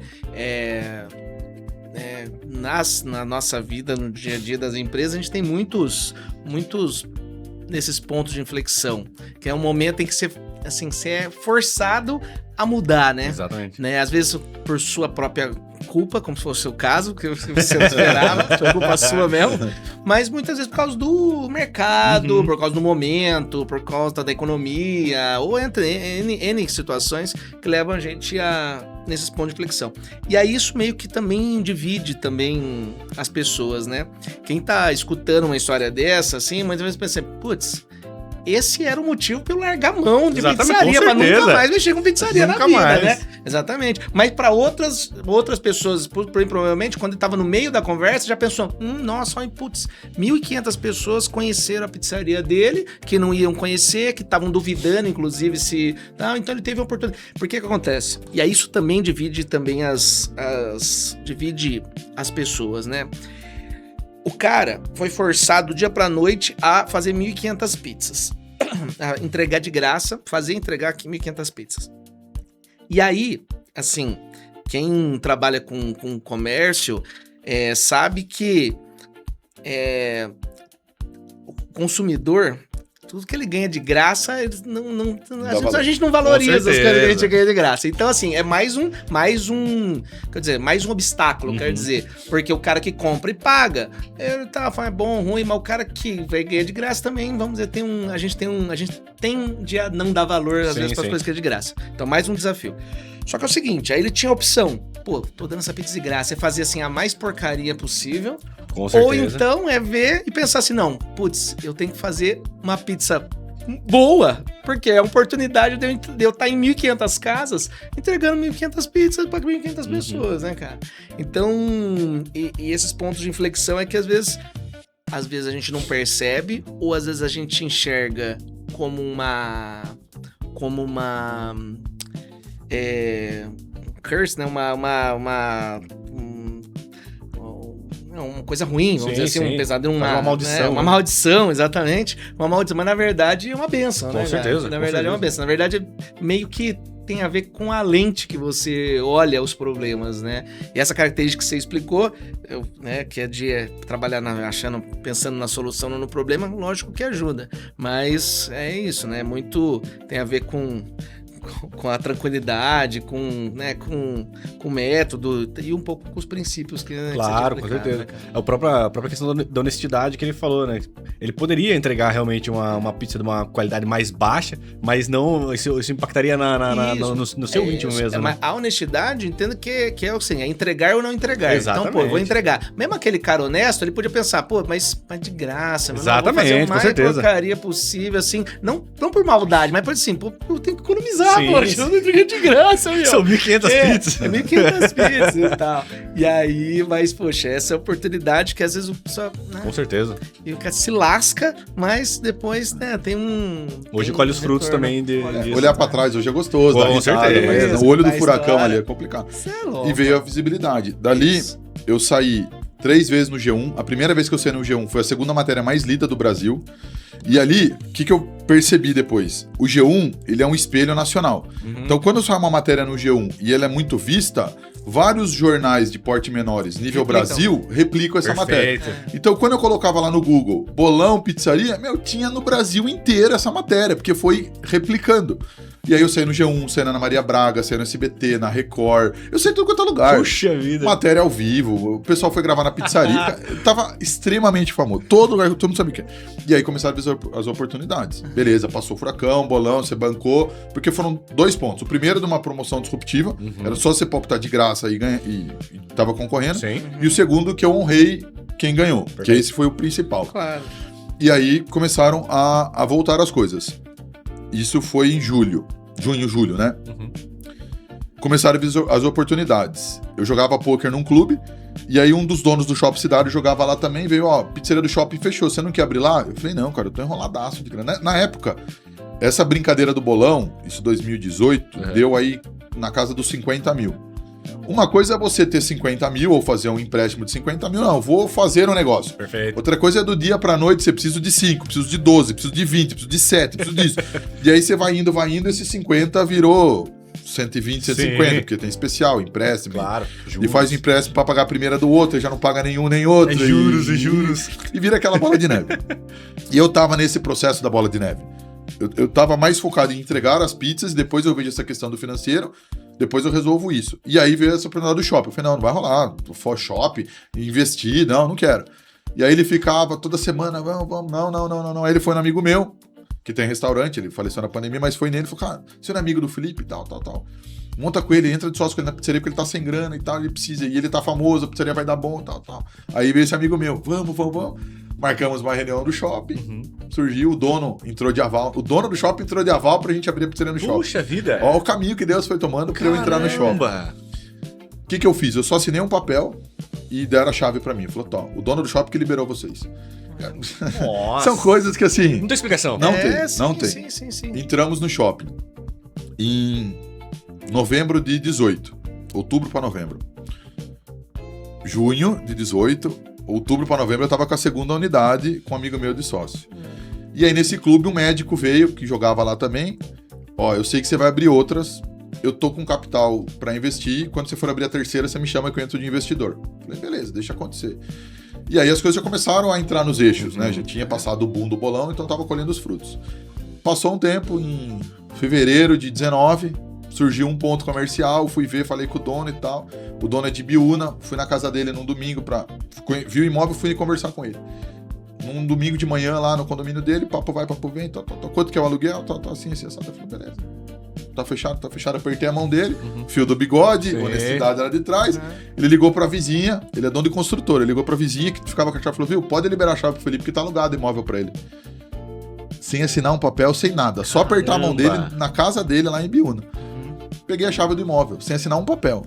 Na nossa vida, no dia a dia das empresas, a gente tem muitos nesses pontos de inflexão, que é um momento em que você é forçado a mudar, né? Exatamente. Né? Às vezes por sua própria culpa, como se fosse o seu caso, que você não esperava, foi culpa sua mesmo, mas muitas vezes por causa do mercado, por causa do momento, por causa da economia, ou entre N situações que levam a gente nesses pontos de flexão. E aí isso meio que também divide também as pessoas, né? Quem tá escutando uma história dessa, assim, muitas vezes pensa, putz, esse era o motivo pra eu largar a mão de Exatamente, pizzaria, com pra nunca certeza. mais mexer com pizzaria Nunca na vida, mais. né? Exatamente. Mas para outras pessoas, provavelmente, quando ele tava no meio da conversa, já pensou, nossa, olha, putz, 1.500 pessoas conheceram a pizzaria dele, que não iam conhecer, que estavam duvidando, inclusive, se... Não, então ele teve a oportunidade. Por que acontece? E aí isso também divide também divide as pessoas, né? O cara foi forçado do dia pra noite a fazer 1.500 pizzas. A entregar de graça, entregar 1.500 pizzas. E aí, assim, quem trabalha com comércio sabe que o consumidor, tudo que ele ganha de graça, a gente não Com valoriza as coisas que a certeza. gente ganha de graça. Então, assim, é mais um obstáculo, quer dizer, porque o cara que compra e paga, ele é bom, ruim, mas o cara que vai ganhar de graça também, vamos dizer, a gente tende a não dar valor, às vezes, para as coisas que é de graça. Então, mais um desafio. Só que é o seguinte, aí ele tinha a opção, pô, tô dando essa pizza de graça, é fazer assim a mais porcaria possível, Com certeza. ou então é ver e pensar assim, não, putz, eu tenho que fazer uma pizza boa, porque é a oportunidade de eu estar em 1.500 casas entregando 1.500 pizzas para 1.500 pessoas, né, cara? Então, e esses pontos de inflexão é que às vezes a gente não percebe, ou às vezes a gente enxerga como uma curse, né? Uma coisa ruim, vamos dizer assim, um pesadelo, uma maldição. Uma maldição, exatamente. Uma maldição, mas na verdade é uma bênção, Com né? certeza. Na verdade é uma bênção. Na verdade, meio que tem a ver com a lente que você olha os problemas, né? E essa característica que você explicou, né, que é de trabalhar pensando na solução, não no problema, lógico que ajuda. Mas é isso, né? Muito tem a ver com a tranquilidade, com o método e um pouco com os princípios que Claro, com certeza. Né, a própria questão da honestidade que ele falou, né? Ele poderia entregar realmente uma pizza de uma qualidade mais baixa, mas não isso impactaria no seu íntimo mesmo. Mas a honestidade, entendo que é assim, é entregar ou não entregar. Exatamente. Então, pô, eu vou entregar. Mesmo aquele cara honesto, ele podia pensar, pô, mas de graça, mas Exatamente, vou fazer o com mais certeza. porcaria possível, assim, não por maldade, mas por assim, pô, eu tenho que economizar, Sim, poxa, eu não entreguei de graça, meu. São 1.500 pizzas. É 1.500 pizzas e tal. E aí, mas, poxa, essa é a oportunidade que às vezes o pessoal, né, Com certeza. e o cara se lasca, mas depois, né, tem um... Hoje tem colhe um os frutos retorno. também disso. Olhar pra trás hoje é gostoso. Com dá risada, certeza. mas o olho do Contar a furacão história. ali é complicado. Isso é louco. E veio a visibilidade. Dali, Isso. eu saí 3 vezes no G1. A primeira vez que eu saí no G1 foi a segunda matéria mais lida do Brasil. E ali, o que eu percebi depois? O G1, ele é um espelho nacional. Então, quando sai uma matéria no G1 e ela é muito vista, vários jornais de porte menores, nível Replicam. Brasil, replicam essa matéria. Perfeito. Então, quando eu colocava lá no Google, bolão, pizzaria, tinha no Brasil inteiro essa matéria, porque foi replicando. E aí eu saí no G1, saí na Ana Maria Braga, saí no SBT, na Record, eu saí em tudo quanto é lugar. Puxa vida. Matéria ao vivo, o pessoal foi gravar na pizzaria, tava extremamente famoso, todo lugar, todo mundo sabia o que é. E aí começaram as oportunidades. Beleza, passou o furacão, bolão, você bancou, porque foram 2 pontos. O primeiro de uma promoção disruptiva, era só você palpitar de graça e tava concorrendo. Sim. E o segundo que eu honrei quem ganhou, que esse foi o principal. Claro. E aí começaram a voltar as coisas. Isso foi em junho, julho, né? Começaram as oportunidades. Eu jogava poker num clube, e aí um dos donos do Shopping Cidade jogava lá também, veio, pizzaria do shopping fechou, você não quer abrir lá? Eu falei, não, cara, eu tô enroladaço de grana. Na época, essa brincadeira do bolão, isso 2018, deu aí na casa dos 50 mil. Uma coisa é você ter 50 mil ou fazer um empréstimo de 50 mil, não, vou fazer um negócio. Perfeito. Outra coisa é do dia pra noite, você precisa de 5, preciso de 12, preciso de 20, preciso de 7, preciso disso. E aí você vai indo, esses 50 virou 120, 150, Sim. porque tem especial, empréstimo. Claro. E faz o empréstimo pra pagar a primeira do outro, e já não paga nenhum nem outro. juros. E vira aquela bola de neve. E eu tava nesse processo da bola de neve. Eu tava mais focado em entregar as pizzas, depois eu vejo essa questão do financeiro, depois eu resolvo isso. E aí veio essa oportunidade do shopping. Eu falei, não vai rolar, for shopping, investir, não quero. E aí ele ficava toda semana, vamos, não. Aí ele foi um amigo meu, que tem restaurante, ele faleceu na pandemia, mas foi nele, falou, cara, você não é amigo do Felipe, tal. Monta com ele, entra de sócio com ele na pizzaria, porque ele tá sem grana e tal, ele precisa, e ele tá famoso, a pizzaria vai dar bom, tal. Aí veio esse amigo meu, vamos. Marcamos uma reunião do shopping, surgiu, o dono entrou de aval. O dono do shopping entrou de aval pra gente abrir a pizzaria no shopping. Puxa vida. Ó o caminho que Deus foi tomando pra eu entrar no shopping. O que eu fiz? Eu só assinei um papel e deram a chave pra mim. Falou, o dono do shopping que liberou vocês. Nossa. São coisas que assim... Não tem explicação. Não tem. Sim. Entramos no shopping em novembro de 18. Outubro pra novembro. Junho de 18... Outubro para novembro eu tava com a segunda unidade com um amigo meu de sócio. E aí nesse clube um médico veio, que jogava lá também. Eu sei que você vai abrir outras, eu tô com capital para investir, quando você for abrir a terceira você me chama que eu entro de investidor. Falei, beleza, deixa acontecer. E aí as coisas já começaram a entrar nos eixos, né? Já tinha passado o boom do bolão, então tava colhendo os frutos. Passou um tempo, em fevereiro de 19, surgiu um ponto comercial, fui ver, falei com o dono e tal. O dono é de Biúna, fui na casa dele num domingo vi o imóvel, fui conversar com ele. Num domingo de manhã lá no condomínio dele, papo vai, papo vem, quanto que é o aluguel? Assim, eu falei, beleza. Tá fechado, apertei a mão dele, fio do bigode, honestidade era de trás. Ele ligou pra vizinha, ele é dono de construtora, ele ligou pra vizinha que ficava com a chave e falou, viu, pode liberar a chave pro Felipe que tá alugado imóvel pra ele. Sem assinar um papel, sem nada, só apertar a mão dele na casa dele lá em Biúna. Peguei a chave do imóvel, sem assinar um papel.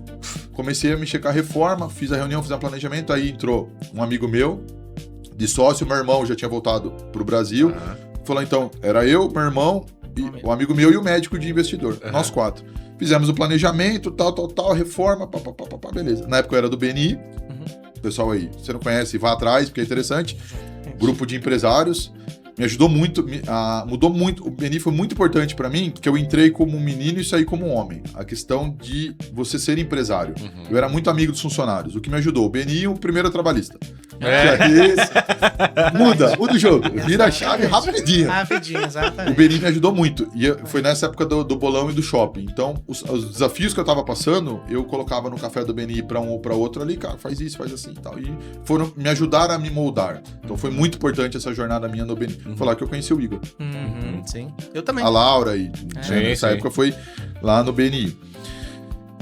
Comecei a mexer com a reforma, fiz a reunião, fiz o planejamento, aí entrou um amigo meu, de sócio, meu irmão já tinha voltado pro Brasil, falou então, era eu, meu irmão, o amigo meu e o médico de investidor, nós 4. Fizemos o planejamento, tal, reforma, beleza. Na época eu era do BNI, pessoal aí, você não conhece, vá atrás, porque é interessante. Grupo de empresários, me ajudou muito, mudou muito. O BNI foi muito importante para mim, porque eu entrei como um menino e saí como um homem. A questão de você ser empresário. Eu era muito amigo dos funcionários, o que me ajudou. O BNI, o primeiro trabalhista. Muda o jogo. Vira a chave rapidinho. Rapidinho, exatamente. O BNI me ajudou muito. E foi nessa época do bolão e do shopping. Então, os desafios que eu tava passando, eu colocava no café do BNI pra um ou pra outro ali, cara, faz isso, faz assim e tal. E me ajudaram a me moldar. Então, foi muito importante essa jornada minha no BNI. Foi lá que eu conheci o Igor. Sim. Eu também. A Laura e nessa época foi lá no BNI.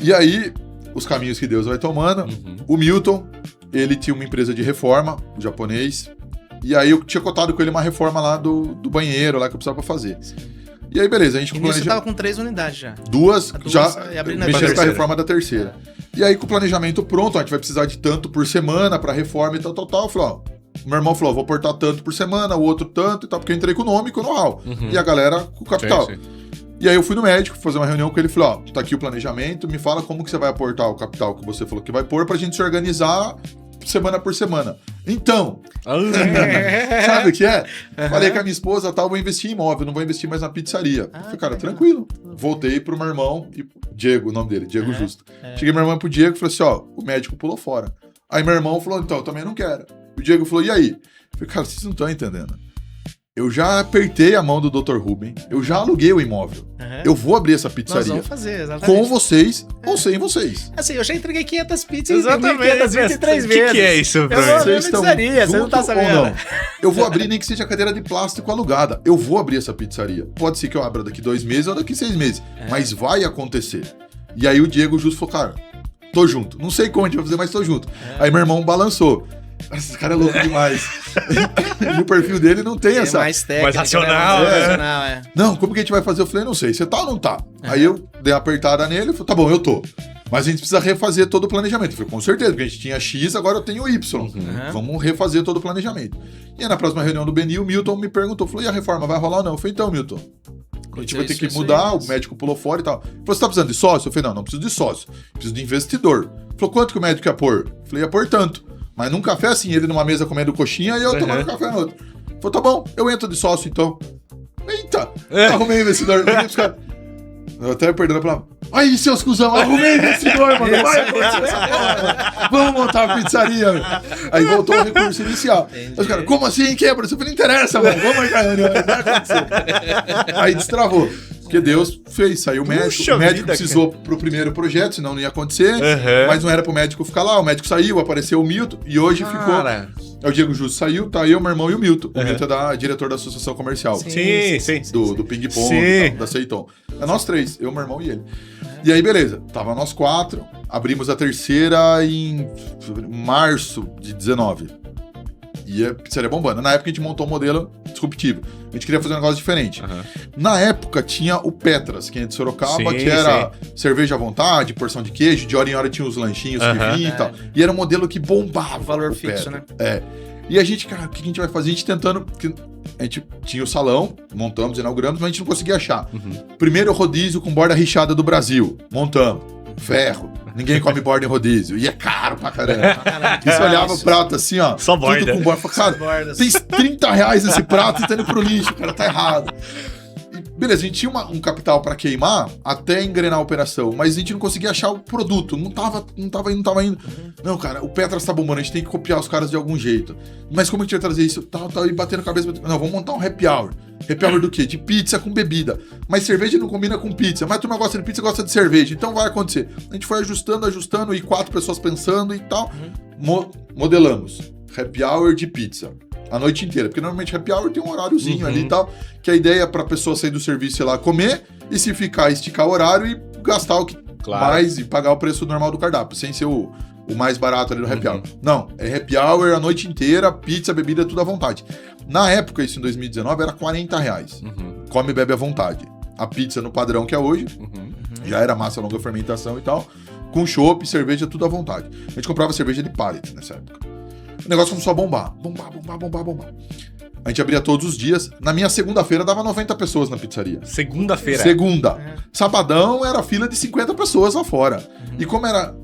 E aí, os caminhos que Deus vai tomando. O Milton, ele tinha uma empresa de reforma, japonês, e aí eu tinha cotado com ele uma reforma lá do banheiro, lá que eu precisava fazer. E aí, beleza, a gente planejou. Você tava com 3 unidades já. Duas já mexendo com a reforma da terceira. E aí, com o planejamento pronto, a gente vai precisar de tanto por semana pra reforma e tal. Eu falei, ó, meu irmão falou, vou aportar tanto por semana, o outro tanto e tal, porque eu entrei com o nome e com o know-how. E a galera com o capital. Sim. E aí eu fui no médico, fazer uma reunião com ele e falei, ó, tá aqui o planejamento, me fala como que você vai aportar o capital que você falou que vai pôr pra gente se organizar semana por semana. Então, sabe o que é? Falei com a minha esposa, tal, vou investir em imóvel, não vou investir mais na pizzaria. Falei, cara, tranquilo. Voltei pro meu irmão, e Diego, o nome dele, Diego Justo. Cheguei meu irmão pro Diego e falei assim, ó, o médico pulou fora. Aí meu irmão falou, então, eu também não quero. O Diego falou, e aí? Falei, cara, vocês não estão entendendo. Eu já apertei a mão do Dr. Ruben, eu já aluguei o imóvel. Eu vou abrir essa pizzaria. Nós vamos fazer, exatamente. Com vocês ou sem vocês. Assim, eu já entreguei 500 pizzas exatamente, 523 vezes. O que é isso, Bruno? Eu vou abrir pizzaria, você não tá sabendo. Não. Eu vou abrir nem que seja cadeira de plástico alugada. Eu vou abrir essa pizzaria. Pode ser que eu abra daqui 2 meses ou daqui 6 meses. Mas vai acontecer. E aí o Diego justo falou, cara, tô junto. Não sei como a gente vai fazer, mas tô junto. Aí meu irmão balançou. Esse cara é louco demais. E o perfil dele não tem essa... mais técnico, mais racional, né? Não, como que a gente vai fazer? Eu falei, não sei, você tá ou não tá? Aí eu dei uma apertada nele e falei, tá bom, eu tô. Mas a gente precisa refazer todo o planejamento. Eu falei, com certeza, porque a gente tinha X, agora eu tenho Y. Vamos refazer todo o planejamento. E aí, na próxima reunião do BNI, o Milton me perguntou, falou, e a reforma vai rolar ou não? Eu falei, então, Milton, a gente vai ter que mudar, o médico pulou fora e tal. Ele falou, você tá precisando de sócio? Eu falei, não preciso de sócio, preciso de investidor. Ele falou, quanto que o médico ia pôr? Eu falei, ia pôr tanto. Mas num café assim, ele numa mesa comendo coxinha e eu tomando café no outro. Ele falou, tá bom, eu entro de sócio então. Eita, arrumei investidor. Eu até perdendo a palavra. Aí, seus cuzão, arrumei investidor, mano. Vai acontecer essa porra. Vamos montar a pizzaria, meu. Aí voltou o recurso inicial. Os caras, como assim? Quebra? Isso não interessa, mano. Vamos marcar a reunião. Vai acontecer. Aí destravou. Porque Deus fez, saiu o médico. O médico precisou pro primeiro projeto, senão não ia acontecer. Mas não era pro médico ficar lá. O médico saiu, apareceu o Milton. E hoje ficou... É o Diego Justo saiu, tá eu, meu irmão e o Milton. O Milton é diretor da Associação Comercial. Sim. Do Ping Pong, da Seiton. É nós 3, eu, meu irmão e ele. E aí, beleza. Tava nós 4. Abrimos a terceira em março de 19. E a pizzaria bombando. Na época a gente montou um modelo disruptivo. A gente queria fazer um negócio diferente. Na época tinha o Petras, que é de Sorocaba, que era cerveja à vontade, porção de queijo, de hora em hora tinha os lanchinhos que vinham e tal. E era um modelo que bombava. Valor fixo, né? E a gente, cara, o que a gente vai fazer? A gente tentando... A gente tinha o salão, montamos, inauguramos, mas a gente não conseguia achar. Primeiro rodízio com borda rixada do Brasil. Montamos. Ferro. Ninguém come borda em rodízio. E é caro pra caramba. E você olhava o prato assim, ó. Só borda. Tudo com borda. Cara, tem R$30 esse prato e tá indo pro lixo, cara, tá errado. beleza, a gente tinha um capital para queimar até engrenar a operação, mas a gente não conseguia achar o produto, não tava indo. Não, cara, o Petras tá bombando, a gente tem que copiar os caras de algum jeito. Mas como a gente vai trazer isso? Tá aí batendo a cabeça. Não, vamos montar um happy hour. Happy hour do quê? De pizza com bebida. Mas cerveja não combina com pizza. Mas tu não gosta de pizza, gosta de cerveja. Então vai acontecer. A gente foi ajustando, e 4 pessoas pensando e tal. Modelamos. Happy hour de pizza. A noite inteira. Porque normalmente happy hour tem um horáriozinho ali e tal. Que a ideia é pra pessoa sair do serviço e ir lá comer. E se ficar, esticar o horário e gastar o que mais e pagar o preço normal do cardápio. Sem ser o mais barato ali do happy hour. Não, é happy hour a noite inteira, pizza, bebida, tudo à vontade. Na época, isso em 2019, era R$40. Come e bebe à vontade. A pizza no padrão que é hoje, já era massa longa fermentação e tal, com chopp, cerveja, tudo à vontade. A gente comprava cerveja de pallet nessa época. O negócio começou a bombar. A gente abria todos os dias. Na minha segunda-feira dava 90 pessoas na pizzaria. Segunda-feira? Segunda. Sabadão era fila de 50 pessoas lá fora. E como era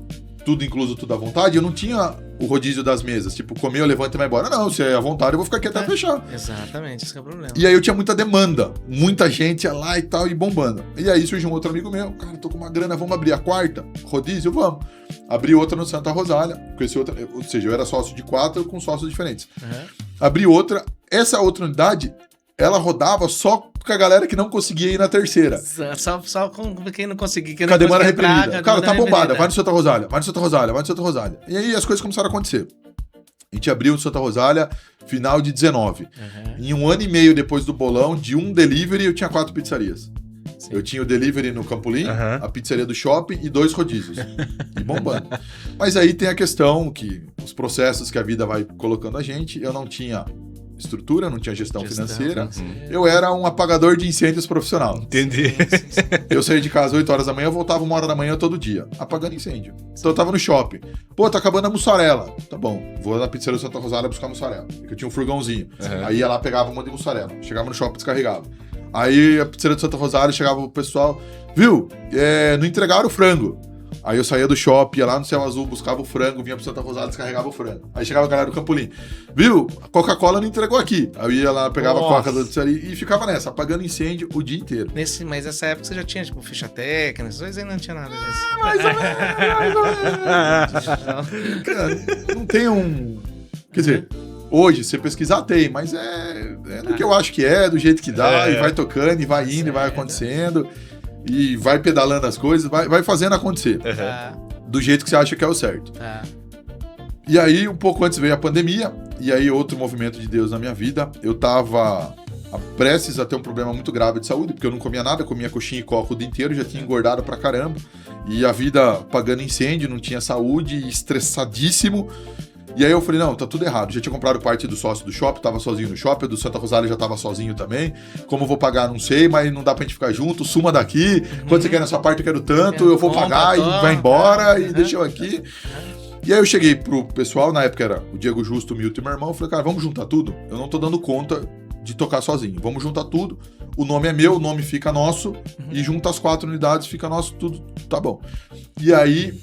tudo incluso, tudo à vontade, eu não tinha o rodízio das mesas. Tipo, comer, eu levanto e vai embora. Não, se é à vontade, eu vou ficar aqui até fechar. Exatamente, esse que é o problema. E aí eu tinha muita demanda. Muita gente ia lá e tal, e bombando. E aí surgiu um outro amigo meu. Cara, tô com uma grana, vamos abrir a quarta? Rodízio? Vamos. Abri outra no Santa Rosália. Conheci outra, ou seja, eu era sócio de 4 com sócios diferentes. Abri outra. Essa outra unidade, ela rodava só com a galera que não conseguia ir na terceira. Só com quem não conseguia. Com a demanda reprimida. Cara, tá bombada. Vai no Santa Rosália. E aí as coisas começaram a acontecer. A gente abriu no Santa Rosália final de 19. Em 1 ano e meio depois do bolão, de um delivery, eu tinha 4 pizzarias. Sim. Eu tinha o delivery no Campolim, a pizzaria do shopping e 2 rodízios. E bombando. Mas aí tem a questão que os processos que a vida vai colocando a gente, eu não tinha estrutura, não tinha gestão financeira. Eu era um apagador de incêndios profissional. Entendi. Eu saía de casa 8 horas da manhã, eu voltava 1 hora da manhã todo dia, apagando incêndio. Então eu tava no shopping. Pô, tá acabando a mussarela. Tá bom, vou na pizzaria do Santa Rosália buscar mussarela. Porque eu tinha um furgãozinho. Aí ia lá, pegava um monte de mussarela. Chegava no shopping, descarregava. Aí a pizzaria do Santa Rosália, chegava o pessoal, viu? Não entregaram o frango. Aí eu saía do shopping, ia lá no Céu Azul, buscava o frango, vinha pro Santa Rosália, descarregava o frango. Aí chegava a galera do Campolim. Viu? A Coca-Cola não entregou aqui. Aí eu ia lá, pegava a Coca da pizzaria e ficava nessa, apagando incêndio o dia inteiro. Mas nessa época você já tinha, tipo, ficha técnica, essas coisas aí não tinha nada disso. Mais ou menos. Cara, não tem um... Quer dizer, hoje, se você pesquisar, tem, mas é no que eu acho que é, do jeito que dá, e vai tocando, e vai indo, e vai acontecendo... E vai pedalando as coisas, vai fazendo acontecer. Do jeito que você acha que é o certo. E aí, um pouco antes veio a pandemia, e aí outro movimento de Deus na minha vida. Eu tava prestes a ter um problema muito grave de saúde, porque eu não comia nada, comia coxinha e coca o dia inteiro, já tinha engordado pra caramba. E a vida pagando incêndio, não tinha saúde, estressadíssimo. E aí eu falei, não, tá tudo errado. Já tinha comprado parte do sócio do shopping, tava sozinho no shopping, do Santa Rosália já tava sozinho também. Como eu vou pagar, não sei, mas não dá pra gente ficar junto, suma daqui. Quanto você quer na sua parte, eu quero tanto, eu vou pagar e vai embora e deixa eu aqui. E aí eu cheguei pro pessoal, na época era o Diego Justo, o Milton e meu irmão, eu falei, cara, vamos juntar tudo? Eu não tô dando conta de tocar sozinho, vamos juntar tudo. O nome é meu, o nome fica nosso, e junta as 4 unidades, fica nosso, tudo tá bom. E aí,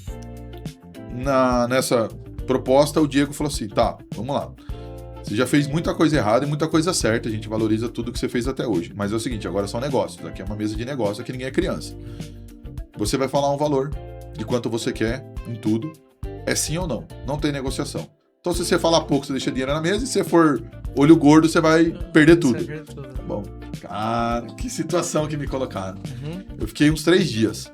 nessa proposta, o Diego falou assim, tá, vamos lá. Você já fez muita coisa errada e muita coisa certa, a gente valoriza tudo que você fez até hoje. Mas é o seguinte, agora são negócios, aqui é uma mesa de negócio, aqui ninguém é criança. Você vai falar um valor de quanto você quer em tudo, é sim ou não, não tem negociação. Então se você falar pouco, você deixa dinheiro na mesa, e se você for olho gordo, você vai perder tudo. Tá bom. Cara, que situação que me colocaram. Eu fiquei uns 3 dias.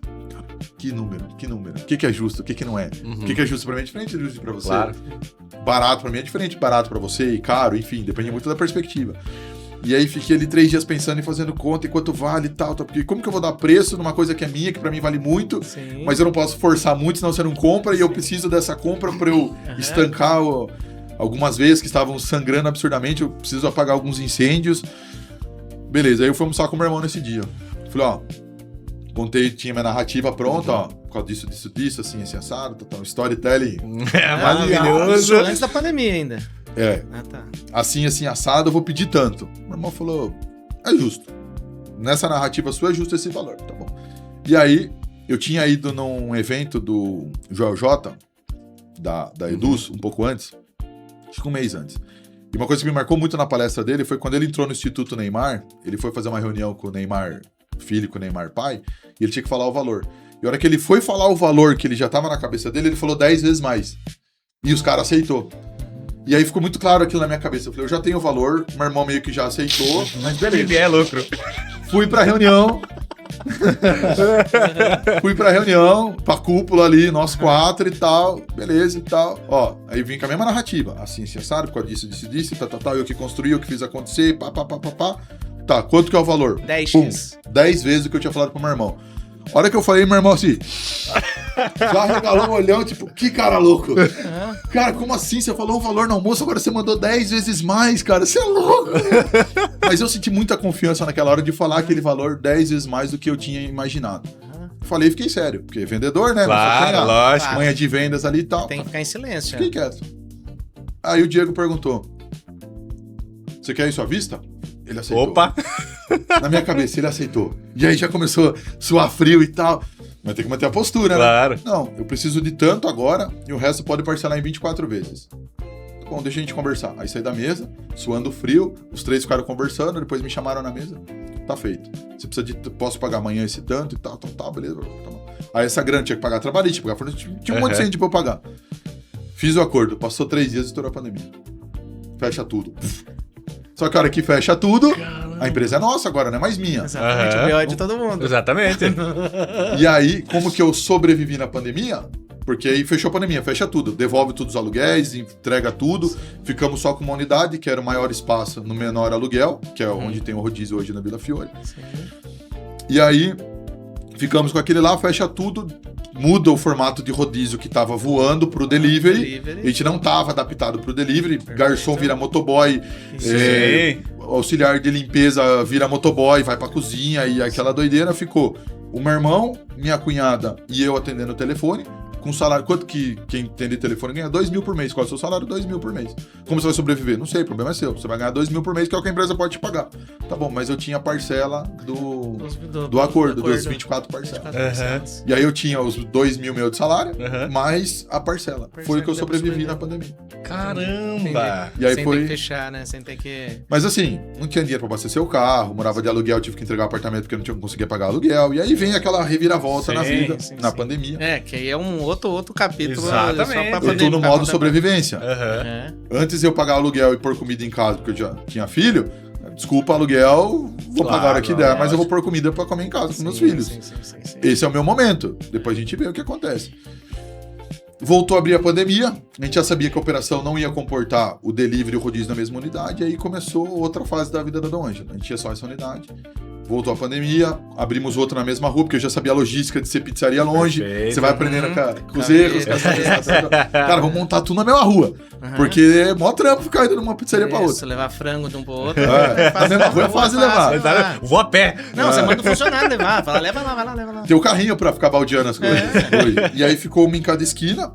Que número? O que é justo? O que não é? O que é justo pra mim é diferente do justo pra você. Claro. Barato pra mim é diferente, barato pra você e caro, enfim, depende muito da perspectiva. E aí fiquei ali 3 dias pensando e fazendo conta, e quanto vale e tal, porque como que eu vou dar preço numa coisa que é minha, que pra mim vale muito, mas eu não posso forçar muito, senão você não compra, e eu preciso dessa compra pra eu estancar algumas vezes que estavam sangrando absurdamente, eu preciso apagar alguns incêndios. Beleza, aí eu fui almoçar com meu irmão nesse dia. Falei, ó, contei, tinha minha narrativa pronta, ó, por causa disso, assim, esse assado, tá, storytelling. Maravilhoso. Antes da pandemia ainda. Tá. Assim, assado, eu vou pedir tanto. Meu irmão falou, é justo. Nessa narrativa sua é justo esse valor, tá bom. E aí, eu tinha ido num evento do Joel J, da Eduz, um pouco antes, acho que um mês antes. E uma coisa que me marcou muito na palestra dele foi quando ele entrou no Instituto Neymar, ele foi fazer uma reunião com o Neymar filho, com o Neymar pai, e ele tinha que falar o valor. E a hora que ele foi falar o valor que ele já tava na cabeça dele, ele falou 10 vezes mais. E os caras aceitou. E aí ficou muito claro aquilo na minha cabeça. Eu falei, eu já tenho o valor, meu irmão meio que já aceitou, mas beleza. É lucro. Fui pra reunião. Pra cúpula ali, nós 4 e tal, beleza e tal. Ó, aí vim com a mesma narrativa. Assim, sabe, por causa disso, tal, eu que construí, eu que fiz acontecer, pá. Tá, quanto que é o valor? 10x. 10 vezes o que eu tinha falado pro meu irmão. A hora que eu falei, meu irmão assim, já regalou um olhão, tipo, que cara louco. Cara, como assim? Você falou um valor no almoço, agora você mandou 10 vezes mais, cara, você é louco. Mas eu senti muita confiança naquela hora de falar aquele valor 10 vezes mais do que eu tinha imaginado. Falei e fiquei sério, porque é vendedor, né? Claro, lógico. Manha de vendas ali e tal. Tem que ficar em silêncio. Fiquei quieto. Aí o Diego perguntou, você quer isso à vista? Ele aceitou. Opa! Na minha cabeça, ele aceitou. E aí já começou a suar frio e tal. Mas tem que manter a postura, claro. Né? Não, eu preciso de tanto agora e o resto pode parcelar em 24 vezes. Tá bom, deixa a gente conversar. Aí saí da mesa, suando frio, os 3 ficaram conversando, depois me chamaram na mesa. Tá feito. Você precisa de... Posso pagar amanhã esse tanto e tal, beleza. Tá bom. Aí essa grana tinha que pagar trabalhista, tinha um monte de gente pra eu pagar. Fiz o acordo, passou 3 dias e estourou a pandemia. Fecha tudo. Só que a hora que fecha tudo, a empresa é nossa agora, não é mais minha. Exatamente, o pior de todo mundo. Exatamente. E aí, como que eu sobrevivi na pandemia? Porque aí fechou a pandemia, fecha tudo. Devolve todos os aluguéis, entrega tudo. Sim. Ficamos só com uma unidade, que era o maior espaço no menor aluguel, que é onde tem o rodízio hoje na Vila Fiore. Sim. E aí, ficamos com aquele lá, fecha tudo. Muda o formato de rodízio que tava voando pro delivery. A gente não tava adaptado pro delivery. Perfeito. Garçom vira motoboy. Auxiliar de limpeza vira motoboy, vai pra cozinha. E aquela doideira ficou o meu irmão, minha cunhada e eu atendendo o telefone. Com salário, quanto que quem atende telefone ganha? 2 mil por mês. Qual é o seu salário? 2 mil por mês. Como você vai sobreviver? Não sei, o problema é seu. Você vai ganhar 2 mil por mês, que é o que a empresa pode te pagar. Tá bom, mas eu tinha a parcela do acordo, das 24 parcelas. E aí eu tinha os 2 mil meu de salário, mais a parcela. Foi o que eu sobrevivi na pandemia. Caramba! E aí sem ter que fechar, né? Sem ter que... Mas assim, não tinha dinheiro pra abastecer o carro, morava de aluguel, tive que entregar o apartamento porque eu não conseguia pagar aluguel. E aí vem aquela reviravolta na vida, na pandemia. É, que aí é um outro capítulo. Exatamente. Eu tô no modo sobrevivência. Antes de eu pagar aluguel e pôr comida em casa, porque eu já tinha filho, desculpa, aluguel, vou pagar a hora que der, mas eu vou pôr comida pra comer em casa com meus filhos. Sim. Esse é o meu momento. Depois a gente vê o que acontece. Voltou a abrir a pandemia, a gente já sabia que a operação não ia comportar o delivery e o rodízio na mesma unidade, e aí começou outra fase da vida da Dom Ângelo. A gente tinha só essa unidade. Voltou a pandemia, abrimos outra na mesma rua, porque eu já sabia a logística de ser pizzaria longe. Perfeito. Você vai aprendendo, cara, com os erros. Cara, vamos montar tudo na mesma rua. Porque é mó trampo ficar indo de uma pizzaria pra outra. Levar frango de um pro outro. Na mesma rua é fácil levar. Vou a pé. Não, você manda o funcionário levar. Fala, leva lá, vai lá. Tem o carrinho pra ficar baldeando as coisas. E aí ficou uma em cada esquina.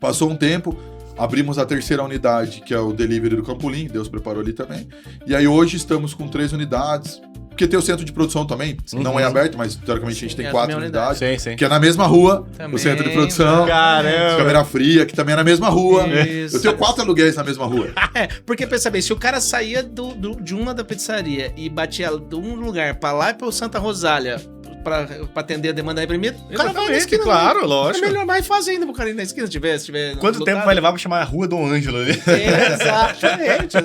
Passou um tempo. Abrimos a terceira unidade, que é o delivery do Campolim. Deus preparou ali também. E aí hoje estamos com 3 unidades. Porque tem o centro de produção também, não é aberto, mas teoricamente a gente tem 4 unidades, sim. que é na mesma rua, também, o centro de produção, caramba. câmera fria, que também é na mesma rua. Isso. Eu tenho 4 aluguéis na mesma rua. Porque pensa bem, se o cara saía de uma da pizzaria e batia de um lugar pra lá e pro Santa Rosália pra atender a demanda reprimida, o cara vai na esquina. Claro, lógico. É melhor mais fácil ainda pro cara ir na esquina, se tiver Quanto tempo vai levar pra chamar a Rua Dom Ângelo ali? Exatamente.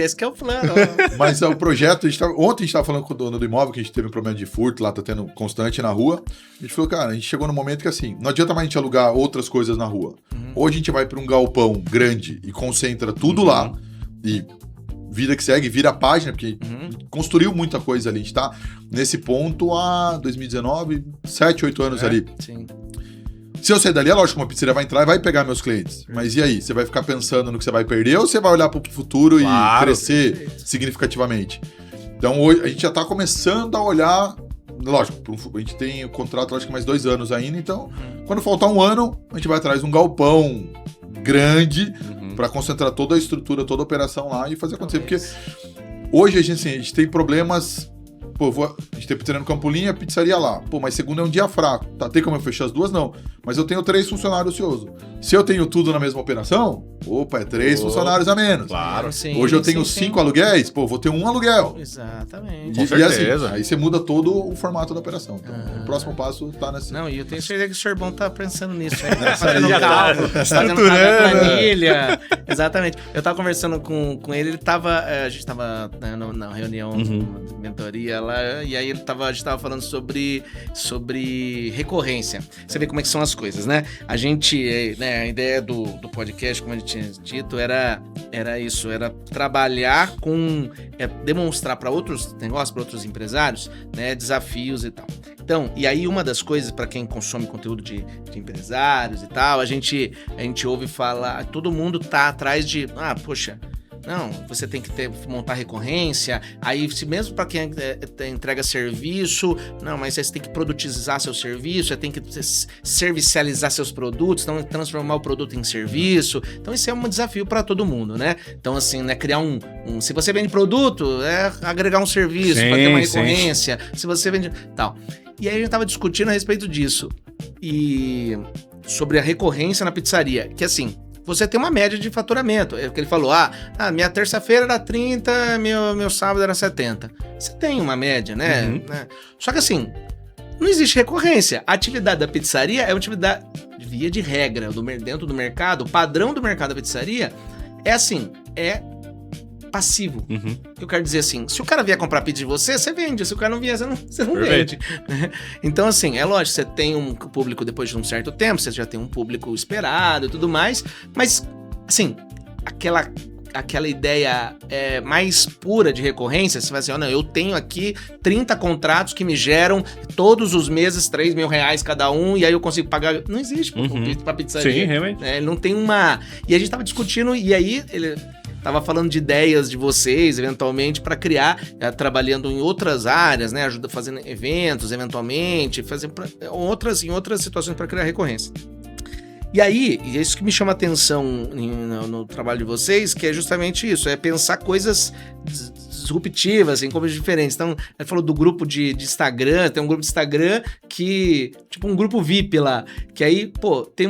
Esse que é o plano. Mas é o projeto, ontem a gente tava falando com o dono do imóvel, que a gente teve um problema de furto lá, tá tendo constante na rua. A gente falou, cara, a gente chegou no momento que assim, não adianta mais a gente alugar outras coisas na rua. Ou a gente vai pra um galpão grande e concentra tudo lá, e vida que segue, vira a página, porque construiu muita coisa ali. A gente tá nesse ponto há 2019, 7, 8 anos ali. Sim. Se eu sair dali, é lógico que uma pizzaria vai entrar e vai pegar meus clientes. Mas e aí? Você vai ficar pensando no que você vai perder ou você vai olhar pro futuro e crescer significativamente? Então hoje a gente já tá começando a olhar. Lógico, a gente tem o contrato, acho que mais 2 anos ainda. Então, quando faltar 1 ano, a gente vai atrás de um galpão grande para concentrar toda a estrutura, toda a operação lá e fazer acontecer. Porque hoje a gente tem problemas. Pô, A gente tem pizzaria no Campolim, a pizzaria lá. Pô, mas segunda é um dia fraco. Tá, tem como eu fechar as duas? Não. Mas eu tenho 3 funcionários ociosos. Se eu tenho tudo na mesma operação, opa, é 3 funcionários a menos. Claro. Sim, Hoje eu tenho 5 aluguéis, pô, vou ter 1 aluguel. Exatamente. Com E certeza. assim, aí você muda todo o formato da operação. Então, o próximo passo tá nesse... Não, e eu tenho certeza que o senhor bom tá pensando nisso. Tá Já fazendo tá cálculo, fazendo planilha. Exatamente. Eu tava conversando com ele a gente tava né, na reunião de mentoria lá, e aí a gente tava falando sobre recorrência. Você vê como é que são as coisas, né? A gente, né, a ideia do podcast, como a gente tinha dito, era isso, era trabalhar com, demonstrar para outros negócios, para outros empresários, né, desafios e tal. Então, e aí uma das coisas para quem consome conteúdo de empresários e tal, a gente ouve falar, todo mundo tá atrás de, poxa, não, você tem que montar recorrência, aí se mesmo para quem entrega serviço, não, mas você tem que produtizar seu serviço, você tem que servicializar seus produtos, então transformar o produto em serviço. Então isso é um desafio para todo mundo, né? Então assim, né, criar se você vende produto, agregar um serviço para ter uma recorrência. Se você vende tal. E aí a gente tava discutindo a respeito disso e sobre a recorrência na pizzaria, que assim, você tem uma média de faturamento. É o que ele falou, minha terça-feira era 30, meu sábado era 70. Você tem uma média, né? Só que assim, não existe recorrência. A atividade da pizzaria é uma atividade, via de regra, dentro do mercado, o padrão do mercado da pizzaria é assim, é passivo. Eu quero dizer assim, se o cara vier comprar pizza de você, você vende. Se o cara não vier, você não vende. Então assim, é lógico, você tem um público depois de um certo tempo, você já tem um público esperado e tudo mais, mas assim, aquela ideia mais pura de recorrência, você vai assim, não, eu tenho aqui 30 contratos que me geram todos os meses R$3.000 cada um, e aí eu consigo pagar. Não existe pra pizzaria. Sim, realmente. Ele não tem uma... E a gente tava discutindo, e aí ele tava falando de ideias de vocês, eventualmente, para criar, trabalhando em outras áreas, né? Fazendo eventos, eventualmente, fazendo em outras situações para criar recorrência. E aí, é isso que me chama a atenção no trabalho de vocês, que é justamente isso, é pensar coisas disruptivas, em coisas diferentes. Então, ele falou do grupo de Instagram, tem um grupo de Instagram que, tipo um grupo VIP lá, que aí, pô, tem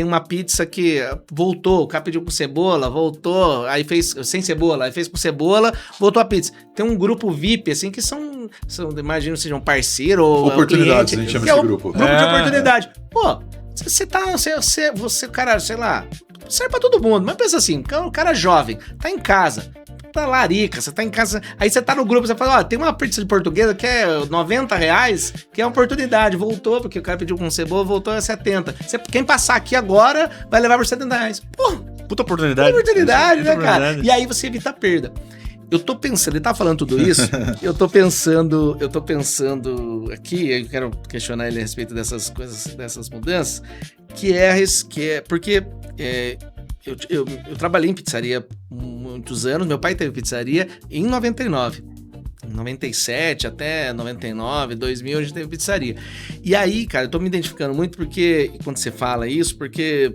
uma pizza que voltou, o cara pediu com cebola, voltou, aí fez sem cebola, aí fez com cebola, voltou a pizza. Tem um grupo VIP, assim, que são imagino sejam parceiro ou oportunidades, cliente, a gente chama esse grupo. Grupo de oportunidade. Pô, você, cara, sei lá, serve pra todo mundo, mas pensa assim, o cara jovem, tá em casa, tá larica, você tá em casa, aí você tá no grupo, você fala, tem uma pizza de portuguesa que é R$90, que é uma oportunidade, voltou, porque o cara pediu com cebola, voltou a 70. Quem passar aqui agora vai levar por R$70. Pô, puta oportunidade. Né, cara? E aí você evita a perda. Eu tô pensando, ele tá falando tudo isso, eu tô pensando aqui, eu quero questionar ele a respeito dessas coisas, dessas mudanças, que é porque eu trabalhei em pizzaria muitos anos, meu pai teve pizzaria em 99. Em 97 até 99, 2000 a gente teve pizzaria. E aí, cara, eu tô me identificando muito porque, quando você fala isso, porque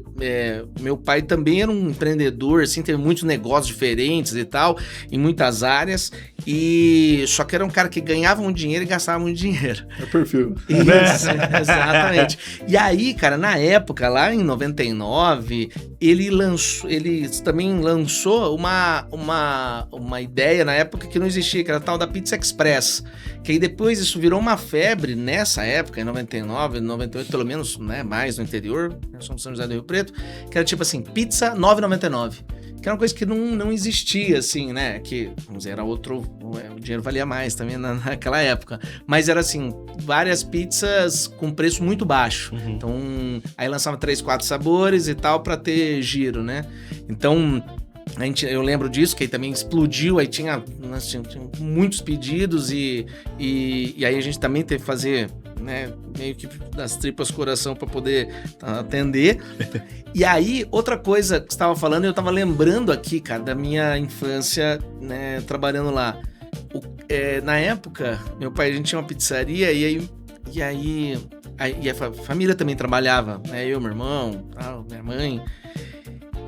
meu pai também era um empreendedor, assim, teve muitos negócios diferentes e tal, em muitas áreas, e só que era um cara que ganhava muito dinheiro e gastava muito dinheiro. É o perfil. Isso, exatamente. E aí, cara, na época, lá em 99, ele também lançou uma ideia na época que não existia, que era a tal da Pizza Express, que aí depois isso virou uma febre nessa época, em 99, 98, pelo menos, né, mais no interior, nós somos São José do Rio Preto, que era tipo assim, pizza R$ 9,99, que era uma coisa que não existia, assim, né, que, vamos dizer, era outro, o dinheiro valia mais também naquela época, mas era assim, várias pizzas com preço muito baixo, então, aí lançava 3, 4 sabores e tal, pra ter giro, né, então... Eu lembro disso, que aí também explodiu, aí tinha muitos pedidos e aí a gente também teve que fazer, né, meio que das tripas coração para poder atender. E aí, outra coisa que você estava falando, eu estava lembrando aqui, cara, da minha infância, né, trabalhando lá. Na época, meu pai, a gente tinha uma pizzaria e aí a família também trabalhava, né, eu, meu irmão, tal, minha mãe...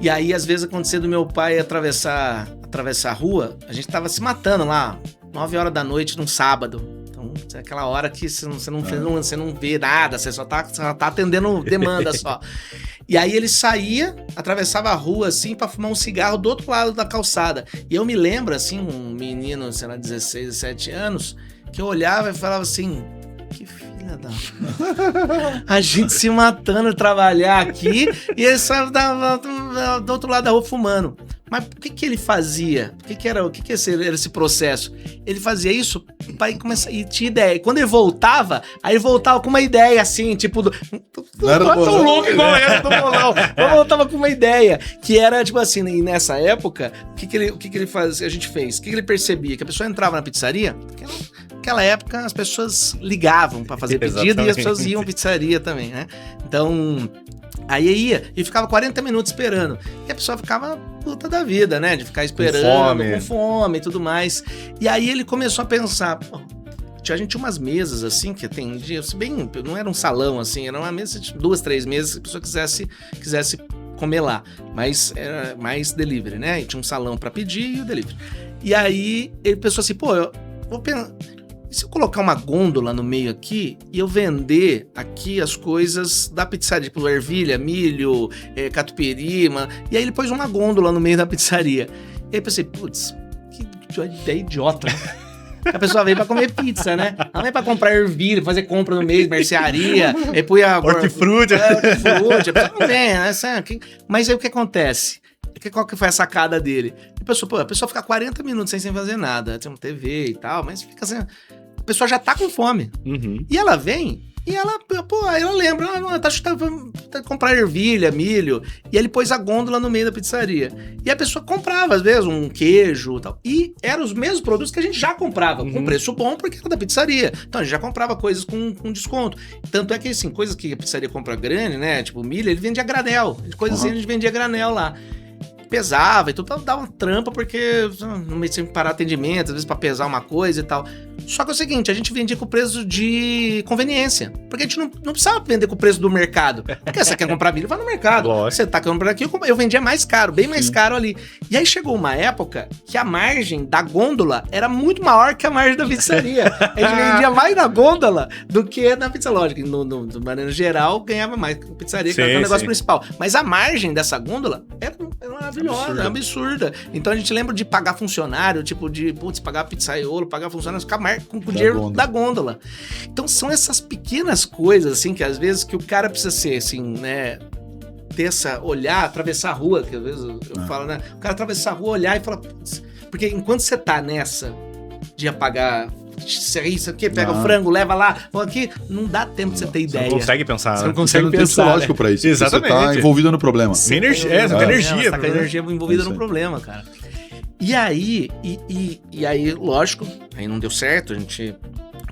E aí, às vezes, acontecia do meu pai atravessar a rua, a gente tava se matando lá, 9 horas da noite, num sábado. Então, aquela hora que você não vê nada, você só tá atendendo demanda só. E aí ele saía, atravessava a rua, assim, pra fumar um cigarro do outro lado da calçada. E eu me lembro, assim, um menino, sei lá, 16, 17 anos, que eu olhava e falava assim, que filha da... A gente se matando trabalhar aqui e ele só do outro lado da rua fumando. Mas o que ele fazia? O que era esse processo? Ele fazia isso para começar e tinha ideia. E quando ele voltava, aí ele voltava com uma ideia assim, tipo, não era tão louco igual era do bolão. Ele voltava com uma ideia que era tipo assim, e nessa época, o que ele fazia? A gente fez? O que ele percebia? Que a pessoa entrava na pizzaria, naquela época as pessoas ligavam para fazer pedido e as pessoas iam à pizzaria também, né? Então, aí ia e ficava 40 minutos esperando. E a pessoa ficava puta da vida, né? De ficar esperando, com fome e tudo mais. E aí ele começou a pensar, pô, a gente tinha umas mesas assim que atendia, bem, não era um salão assim, era uma mesa de 2, 3 mesas, se a pessoa quisesse comer lá. Mas era mais delivery, né? E tinha um salão pra pedir e o delivery. E aí ele pensou assim, pô, eu vou pensar... E se eu colocar uma gôndola no meio aqui e eu vender aqui as coisas da pizzaria, tipo ervilha, milho, catupiry, e aí ele pôs uma gôndola no meio da pizzaria. E aí eu pensei, putz, que ideia idiota, né? A pessoa veio pra comer pizza, né? Ela veio pra comprar ervilha, fazer compra no meio, mercearia, aí põe a... Hortifruti. Hortifruti, a pessoa não vem, né? Mas aí o que acontece? Qual que foi a sacada dele? A pessoa fica 40 minutos sem fazer nada, tem uma TV e tal, mas fica assim... A pessoa já tá com fome. Uhum. E ela vem e ela lembra, tá comprar ervilha, milho. E ele pôs a gôndola no meio da pizzaria. E a pessoa comprava, às vezes, um queijo e tal. E eram os mesmos produtos que a gente já comprava, com preço bom, porque era da pizzaria. Então a gente já comprava coisas com desconto. Tanto é que, assim, coisas que a pizzaria compra grande, né? Tipo milho, ele vendia granel. Coisas assim, a gente vendia granel lá. Pesava e tudo, dava uma trampa porque não meio sempre parar atendimento, às vezes pra pesar uma coisa e tal. Só que é o seguinte, a gente vendia com o preço de conveniência, porque a gente não precisava vender com o preço do mercado. Porque você quer comprar milho, vai no mercado. Lógico. Você tá comprando aqui, eu vendia mais caro, bem mais caro ali. E aí chegou uma época que a margem da gôndola era muito maior que a margem da pizzaria. A gente vendia mais na gôndola do que na pizza, lógico. De maneira geral, ganhava mais com a pizzaria, que era o negócio principal. Mas a margem dessa gôndola era maravilhosa, absurda. Então a gente lembra de pagar funcionário, tipo de, pagar pizzaiolo, pagar funcionário, ficar com o dinheiro da gôndola. Então são essas pequenas coisas, assim, que às vezes que o cara precisa ser, assim, né, ter essa, olhar, atravessar a rua, que às vezes eu falo, né, o cara atravessar a rua, olhar e falar, putz, porque enquanto você tá nessa de apagar... Isso aqui, pega o frango, leva lá, aqui, não dá tempo de você ter ideia. Você não consegue pensar. Você não Você consegue não tem pensar, psicológico né? pra isso. Exatamente. Você tá envolvido no problema. Tem energia, você tem energia. Você tá com a energia envolvida no problema, cara. E aí, lógico, aí não deu certo, a gente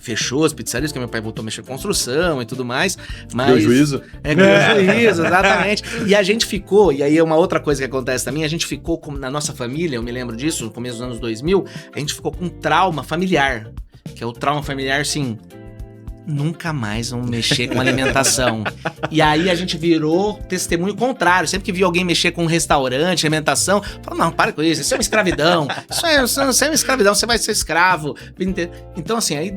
fechou as pizzarias, porque meu pai voltou a mexer com construção e tudo mais. Mas Deu juízo. Deu juízo, exatamente. E a gente ficou, e aí é uma outra coisa que acontece também, a gente ficou, na nossa família, eu me lembro disso, no começo dos anos 2000, a gente ficou com um trauma familiar. Que é o trauma familiar, assim, nunca mais vão mexer com alimentação. E aí a gente virou testemunho contrário. Sempre que via alguém mexer com um restaurante, alimentação, falou, não, para com isso, isso é uma escravidão. Isso é uma escravidão, você vai ser escravo. Então, assim, aí,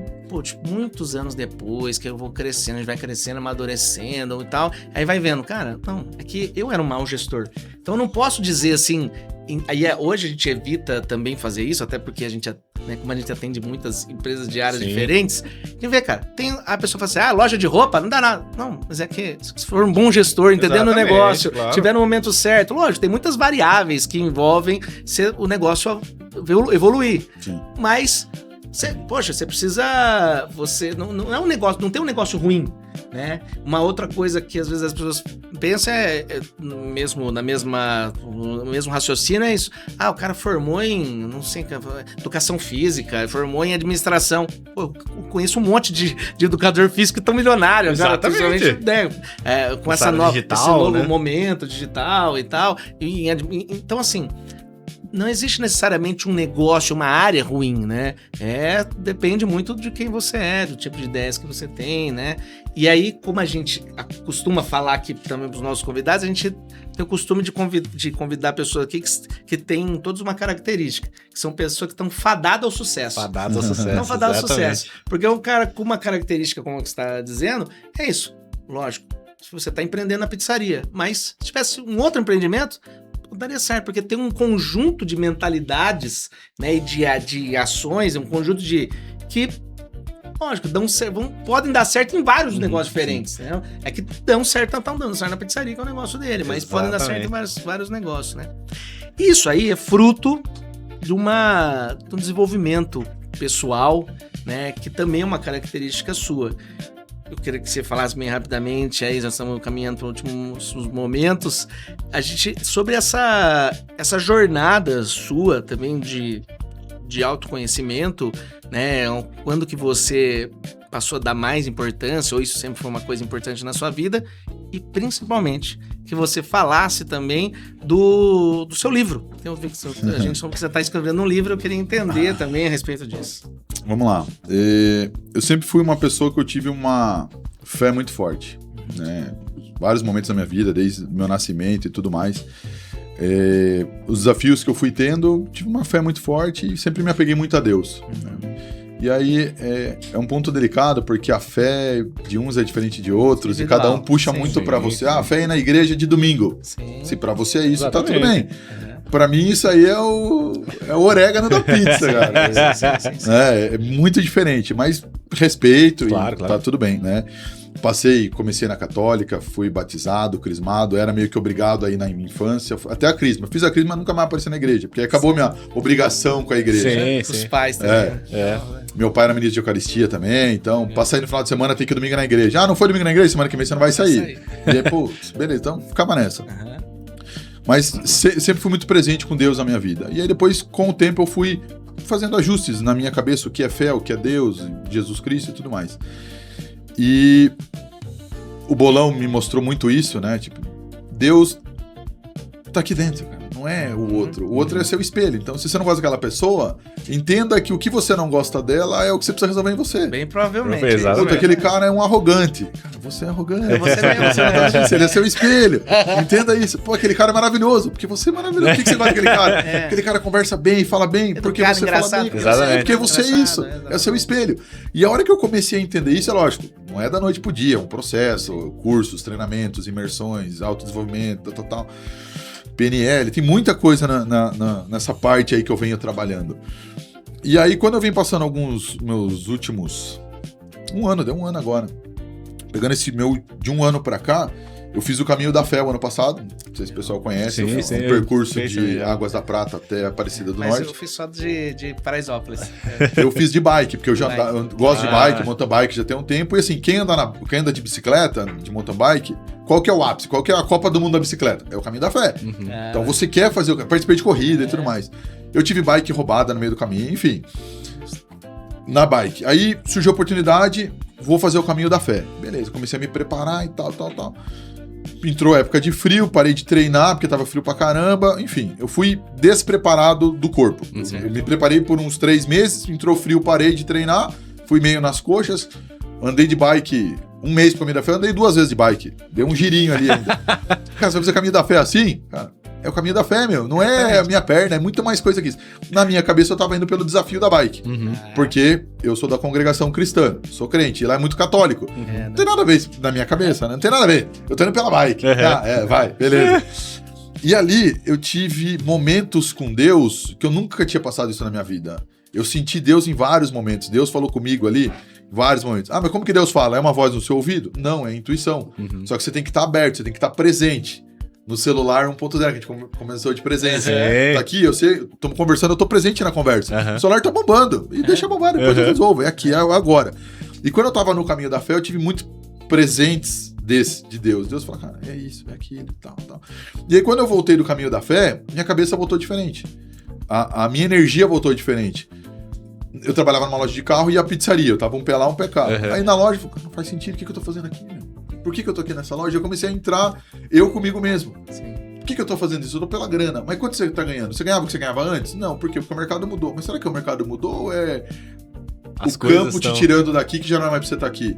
muitos anos depois, que eu vou crescendo, a gente vai crescendo, amadurecendo e tal, aí vai vendo, cara, não, é que eu era um mau gestor. Então eu não posso dizer assim... Hoje a gente evita também fazer isso, até porque a gente, né, como a gente atende muitas empresas de áreas diferentes, e vê, cara, a pessoa fala assim, loja de roupa, não dá nada. Não, mas é que se for um bom gestor, entendendo o negócio, tiver no momento certo, lógico, tem muitas variáveis que envolvem o negócio evoluir. Sim. Mas, você precisa, não é um negócio, não tem um negócio ruim, né? Uma outra coisa que às vezes as pessoas pensam no mesmo raciocínio é isso. O cara formou em, não sei, educação física, formou em administração. Eu conheço um monte de educador físico que estão milionários. Exatamente. Com esse novo momento digital e tal. Então, assim, não existe necessariamente um negócio, uma área ruim, né? Depende muito de quem você é, do tipo de ideias que você tem, né? E aí, como a gente costuma falar aqui também para os nossos convidados, a gente tem o costume de convidar pessoas aqui que têm todos uma característica, que são pessoas que estão fadadas ao sucesso. Fadadas ao sucesso. Não fadadas ao exatamente. sucesso. Porque um cara com uma característica como você está dizendo, é isso, lógico. Se você está empreendendo na pizzaria, mas se tivesse um outro empreendimento, daria certo, porque tem um conjunto de mentalidades, né, e de ações, um conjunto que, lógico, podem dar certo em vários negócios diferentes, né? É que dão certo, estão dando certo na pizzaria, que é o negócio dele, mas podem dar certo em vários negócios, né? Isso aí é fruto de um desenvolvimento pessoal, né, que também é uma característica sua. Eu queria que você falasse bem rapidamente, aí já estamos caminhando para os últimos momentos, sobre essa jornada sua também de autoconhecimento, né? Quando que você passou a dar mais importância, ou isso sempre foi uma coisa importante na sua vida, e principalmente que você falasse também do seu livro. A gente soube que você está escrevendo um livro, eu queria entender também a respeito disso. Vamos lá. Eu sempre fui uma pessoa que eu tive uma fé muito forte, né? Vários momentos da minha vida, desde o meu nascimento e tudo mais. Os desafios que eu fui tendo, tive uma fé muito forte e sempre me apeguei muito a Deus. Né? E aí é um ponto delicado, porque a fé de uns é diferente de outros, e cada um puxa muito pra você. A fé é na igreja de domingo. Sim. Se pra você é isso, tá tudo bem. Pra mim, isso aí é o orégano da pizza, cara. Sim. É muito diferente, mas respeito claro. Tá tudo bem, né? Comecei na católica, fui batizado, crismado, era meio que obrigado aí na minha infância, até a crisma. Fiz a crisma, mas nunca mais apareci na igreja, porque acabou minha obrigação com a igreja. Sim. Os pais também. Meu pai era ministro de Eucaristia também, então passei no final de semana, tem que ir domingo na igreja. Não foi domingo na igreja, semana que vem você não vai sair. E aí, beleza, então ficava nessa. Mas sempre fui muito presente com Deus na minha vida. E aí depois, com o tempo, eu fui fazendo ajustes na minha cabeça, o que é fé, o que é Deus, Jesus Cristo e tudo mais. E o bolão me mostrou muito isso, né? Tipo, Deus tá aqui dentro, cara. Não é o outro. O outro é seu espelho. Então, se você não gosta daquela pessoa, entenda que o que você não gosta dela é o que você precisa resolver em você. Bem provavelmente. Puta, aquele cara é um arrogante. Cara, você é arrogante. Ele é seu espelho. Entenda isso. Pô, aquele cara é maravilhoso. Porque você é maravilhoso. Por que você gosta daquele cara? Aquele cara conversa bem, fala bem. Porque você fala bem. Porque você é isso. É seu espelho. E a hora que eu comecei a entender isso, é lógico, não é da noite pro dia. É um processo, cursos, treinamentos, imersões, autodesenvolvimento, tal. PNL, tem muita coisa nessa parte aí que eu venho trabalhando. E aí, quando eu venho passando alguns meus últimos... deu um ano agora. Pegando esse meu de um ano pra cá, eu fiz o Caminho da Fé o ano passado. Não sei se o pessoal conhece. Eu fiz um percurso de Águas da Prata até Aparecida do Norte. Mas eu fiz só de Paraisópolis. Eu fiz de bike, porque eu gosto de bike, mountain bike já tem um tempo. E assim, quem anda de bicicleta, de mountain bike, qual que é o ápice? Qual que é a Copa do Mundo da bicicleta? É o Caminho da Fé. Então você quer fazer, participei de corrida e tudo mais. Eu tive bike roubada no meio do caminho, enfim. Na bike. Aí surgiu a oportunidade, vou fazer o Caminho da Fé. Beleza, comecei a me preparar e tal. Entrou época de frio, parei de treinar, porque tava frio pra caramba. Enfim, eu fui despreparado do corpo. Eu me preparei por uns 3 meses, entrou frio, parei de treinar, fui meio nas coxas, andei de bike 1 mês pro Caminho da Fé, andei 2 vezes de bike. Dei um girinho ali ainda. Cara, você vai fazer Caminho da Fé assim? Cara, é o Caminho da Fé, meu. Não é a minha perna, é muito mais coisa que isso. Na minha cabeça eu tava indo pelo desafio da bike. Porque eu sou da congregação cristã, sou crente, e lá é muito católico. Não tem nada a ver na minha cabeça, né? Não tem nada a ver. Eu tô indo pela bike. Vai, beleza. E ali eu tive momentos com Deus que eu nunca tinha passado isso na minha vida. Eu senti Deus em vários momentos. Deus falou comigo ali em vários momentos. Mas como que Deus fala? É uma voz no seu ouvido? Não, é intuição. Só que você tem que estar aberto, você tem que estar presente. No celular 1.0, que a gente começou de presença. Tá aqui, eu sei, estamos conversando, eu tô presente na conversa. O celular tá bombando. E deixa bombar, depois eu resolvo. É aqui, é agora. E quando eu tava no Caminho da Fé, eu tive muitos presentes de Deus. Deus falou, cara, é isso, é aquilo e tal. E aí, quando eu voltei do Caminho da Fé, minha cabeça voltou diferente. A minha energia voltou diferente. Eu trabalhava numa loja de carro e ia à pizzaria. Eu tava um pé lá, um pé cá. Aí na loja, eu falei, não faz sentido, o que eu tô fazendo aqui, meu? Por que eu tô aqui nessa loja? Eu comecei a entrar eu comigo mesmo. O que eu tô fazendo isso? Eu tô pela grana. Mas quanto você tá ganhando? Você ganhava o que você ganhava antes? Não, porque o mercado mudou. Mas será que o mercado mudou ou é As o campo coisas te tirando daqui que já não é mais pra você estar aqui?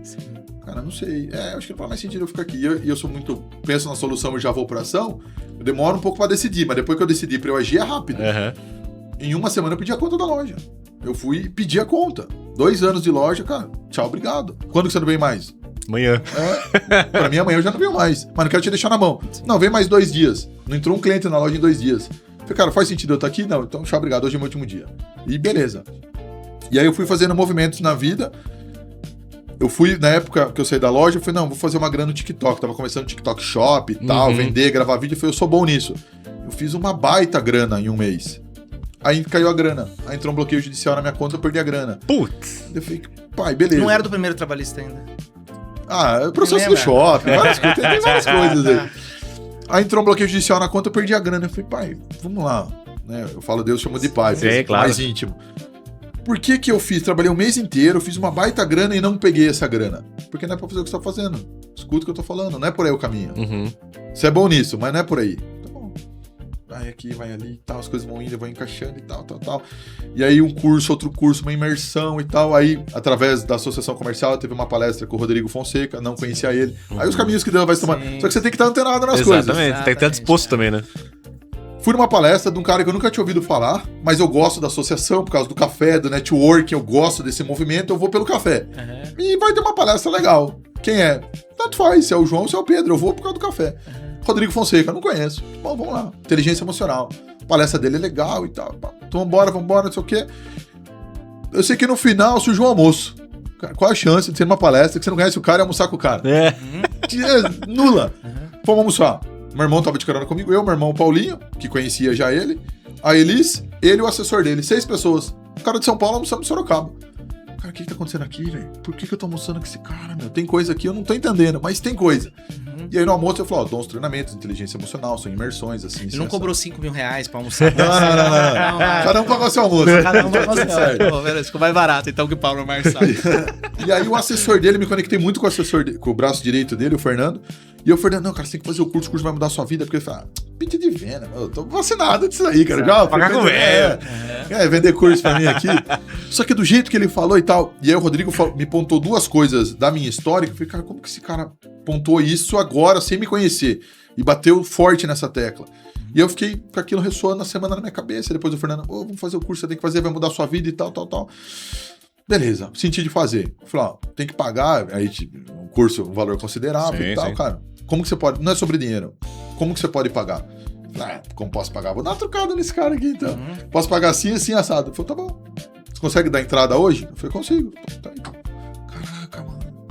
Cara, não sei. Acho que não faz mais sentido eu ficar aqui. E eu sou muito... Penso na solução e já vou por ação. Eu demoro um pouco pra decidir, mas depois que eu decidi pra eu agir é rápido. Em uma semana eu pedi a conta da loja. Eu fui e pedi a conta. 2 anos de loja, cara. Tchau, obrigado. Quando que você não vem mais? Amanhã. Pra mim amanhã eu já não venho mais. Mas não quero te deixar na mão. Não, vem mais 2 dias. Não entrou um cliente na loja em 2 dias. Falei, cara, faz sentido eu estar aqui? Não, então tchau, obrigado. Hoje é meu último dia. E beleza. E aí eu fui fazendo movimentos na vida. Eu fui, na época que eu saí da loja, eu falei, não, vou fazer uma grana no TikTok. Tava começando TikTok Shop e tal, vender, gravar vídeo. Eu falei, eu sou bom nisso. Eu fiz uma baita grana em um mês. Aí caiu a grana. Aí entrou um bloqueio judicial na minha conta, eu perdi a grana. Putz! Eu falei, pai, beleza. Não era do primeiro trabalhista ainda. É o processo do shopping, tem várias coisas aí. Aí entrou um bloqueio judicial na conta, eu perdi a grana. Eu falei, pai, vamos lá. Né? Eu falo Deus, chamo de pai. Sim, claro. Mais íntimo. Por que eu fiz? Trabalhei um mês inteiro, fiz uma baita grana e não peguei essa grana. Porque não é pra fazer o que você tá fazendo. Escuta o que eu tô falando, não é por aí o caminho. Você é bom nisso, mas não é por aí. Tá bom. Vai aqui, vai ali e tal, as coisas vão indo, vão encaixando e tal. E aí um curso, outro curso, uma imersão e tal. Aí, através da associação comercial, teve uma palestra com o Rodrigo Fonseca, não conhecia ele. Aí os caminhos que Deus vai se tomando. Só que você tem que estar antenado nas coisas. Exatamente, tem que estar disposto também, né? Fui numa palestra de um cara que eu nunca tinha ouvido falar, mas eu gosto da associação, por causa do café, do networking, eu gosto desse movimento, eu vou pelo café. E vai ter uma palestra legal. Quem é? Tanto faz, se é o João ou se é o Pedro, eu vou por causa do café. Rodrigo Fonseca, não conheço. Bom, vamos lá. Inteligência emocional. A palestra dele é legal e tal. Então vambora, não sei o quê. Eu sei que no final surgiu um almoço. Cara, qual a chance de ser numa palestra que você não conhece o cara e almoçar com o cara? Nula. Vamos almoçar. Meu irmão tava de carona comigo, meu irmão Paulinho, que conhecia já ele, a Elis, ele e o assessor dele, 6 pessoas. O cara de São Paulo almoçando em Sorocaba. Cara, o que tá acontecendo aqui, velho? Por que eu tô almoçando com esse cara, meu? Tem coisa aqui, eu não tô entendendo, mas tem coisa. E aí no almoço eu falo, dou uns treinamentos de inteligência emocional, são imersões, assim. Ele não cobrou 5 mil reais pra almoçar. Não. Cada um pagou seu almoço. Cada um pagou seu almoço. Beleza, ficou mais barato então que o Paulo Marçal. E aí o assessor dele, me conectei muito com o assessor, com o braço direito dele, o Fernando. E eu, Fernando, não, cara, você tem que fazer o curso vai mudar a sua vida. Porque ele fala, pitch de venda, eu tô vacinado disso aí, cara. Já, pagar com vender curso pra mim aqui. Só que do jeito que ele falou e tal. E aí o Rodrigo me pontou 2 coisas da minha história. Que eu falei, cara, como que esse cara pontuou isso agora, sem me conhecer? E bateu forte nessa tecla. E eu fiquei com aquilo ressoando na semana na minha cabeça. Depois o Fernando, vamos fazer o curso, você tem que fazer, vai mudar a sua vida e tal. Beleza, senti de fazer. Eu falei, tem que pagar, aí um curso, um valor considerável e tal, cara. Como que você pode, não é sobre dinheiro, como que você pode pagar? Como posso pagar? Vou dar uma trucada nesse cara aqui, então. Posso pagar assim, assim, assado. Eu falei, tá bom. Você consegue dar entrada hoje? Eu falei, consigo. Tá aí. Caraca, mano.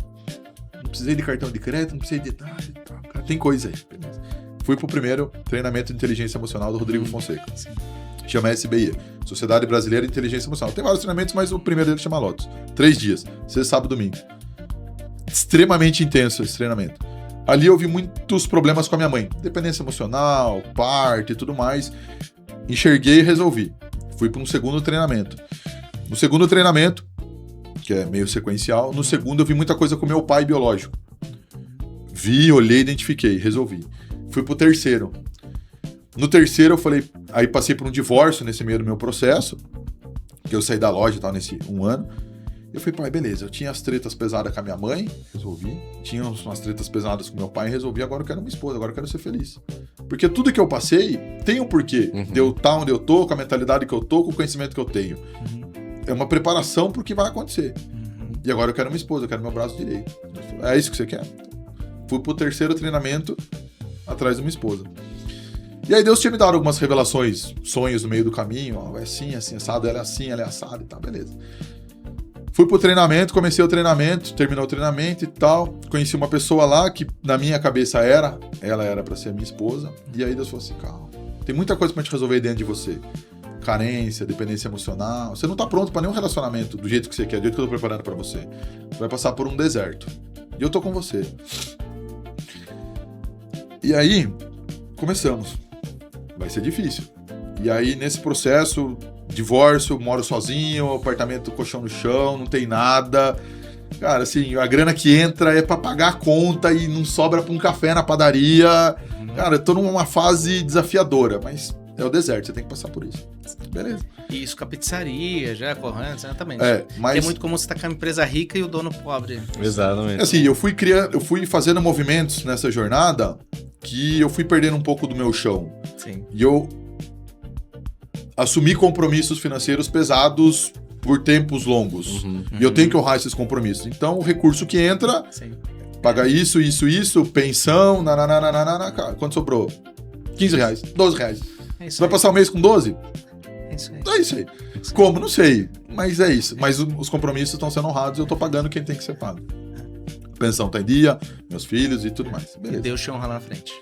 Não precisei de cartão de crédito, não precisei de nada e tal. Cara, tem coisa aí, beleza. Fui pro primeiro treinamento de inteligência emocional do Rodrigo Fonseca. Chama SBI, Sociedade Brasileira de Inteligência Emocional. Tem vários treinamentos, mas o primeiro dele chama Lotus. 3 dias, sexta, sábado, domingo. Extremamente intenso esse treinamento. Ali eu vi muitos problemas com a minha mãe. Dependência emocional, parto e tudo mais. Enxerguei e resolvi. Fui para um segundo treinamento. No segundo treinamento, que é meio sequencial, no segundo eu vi muita coisa com meu pai biológico. Vi, olhei, identifiquei, resolvi. Fui pro terceiro. No terceiro eu falei, aí passei por um divórcio nesse meio do meu processo, que eu saí da loja e tal, nesse 1 ano. Eu falei, pai, beleza, eu tinha as tretas pesadas com a minha mãe, resolvi. Tinha umas tretas pesadas com meu pai, resolvi. Agora eu quero uma esposa, agora eu quero ser feliz. Porque tudo que eu passei tem um porquê. De eu estar onde eu tô, com a mentalidade que eu tô, com o conhecimento que eu tenho. É uma preparação pro que vai acontecer. E agora eu quero uma esposa, eu quero meu braço direito. É isso que você quer? Fui pro terceiro treinamento atrás de uma esposa. E aí Deus tinha me dado algumas revelações, sonhos no meio do caminho. Ó, é assim, assim, assado, ela é assado e tal, beleza. Fui pro treinamento, comecei o treinamento, terminou o treinamento e tal. Conheci uma pessoa lá que na minha cabeça ela era pra ser minha esposa. E aí Deus falou assim, calma, tem muita coisa pra gente resolver dentro de você. Carência, dependência emocional. Você não tá pronto pra nenhum relacionamento do jeito que você quer, do jeito que eu tô preparando pra você. Você vai passar por um deserto. E eu tô com você. E aí, começamos. Vai ser difícil. E aí, nesse processo, divórcio, moro sozinho, apartamento, colchão no chão, não tem nada. Cara, assim, a grana que entra é pra pagar a conta e não sobra pra um café na padaria. Cara, eu tô numa fase desafiadora, mas é o deserto, você tem que passar por isso. Beleza. Isso com a pizzaria, já correndo, exatamente. Mas... É muito comum você estar com uma empresa rica e o dono pobre. Exatamente. Assim, eu fui fazendo movimentos nessa jornada que eu fui perdendo um pouco do meu chão. Sim. E eu assumi compromissos financeiros pesados por tempos longos. E eu tenho que honrar esses compromissos. Então, o recurso que entra, Sim. paga isso, pensão, quanto sobrou? R$15, R$12. É isso Você vai aí. passar o mês com 12? É isso aí. É isso aí. Como? Não sei. Mas é isso. Mas os compromissos estão sendo honrados e eu tô pagando quem tem que ser pago. Pensão tá em dia, meus filhos e tudo mais. E Beleza. Deus te honra lá na frente.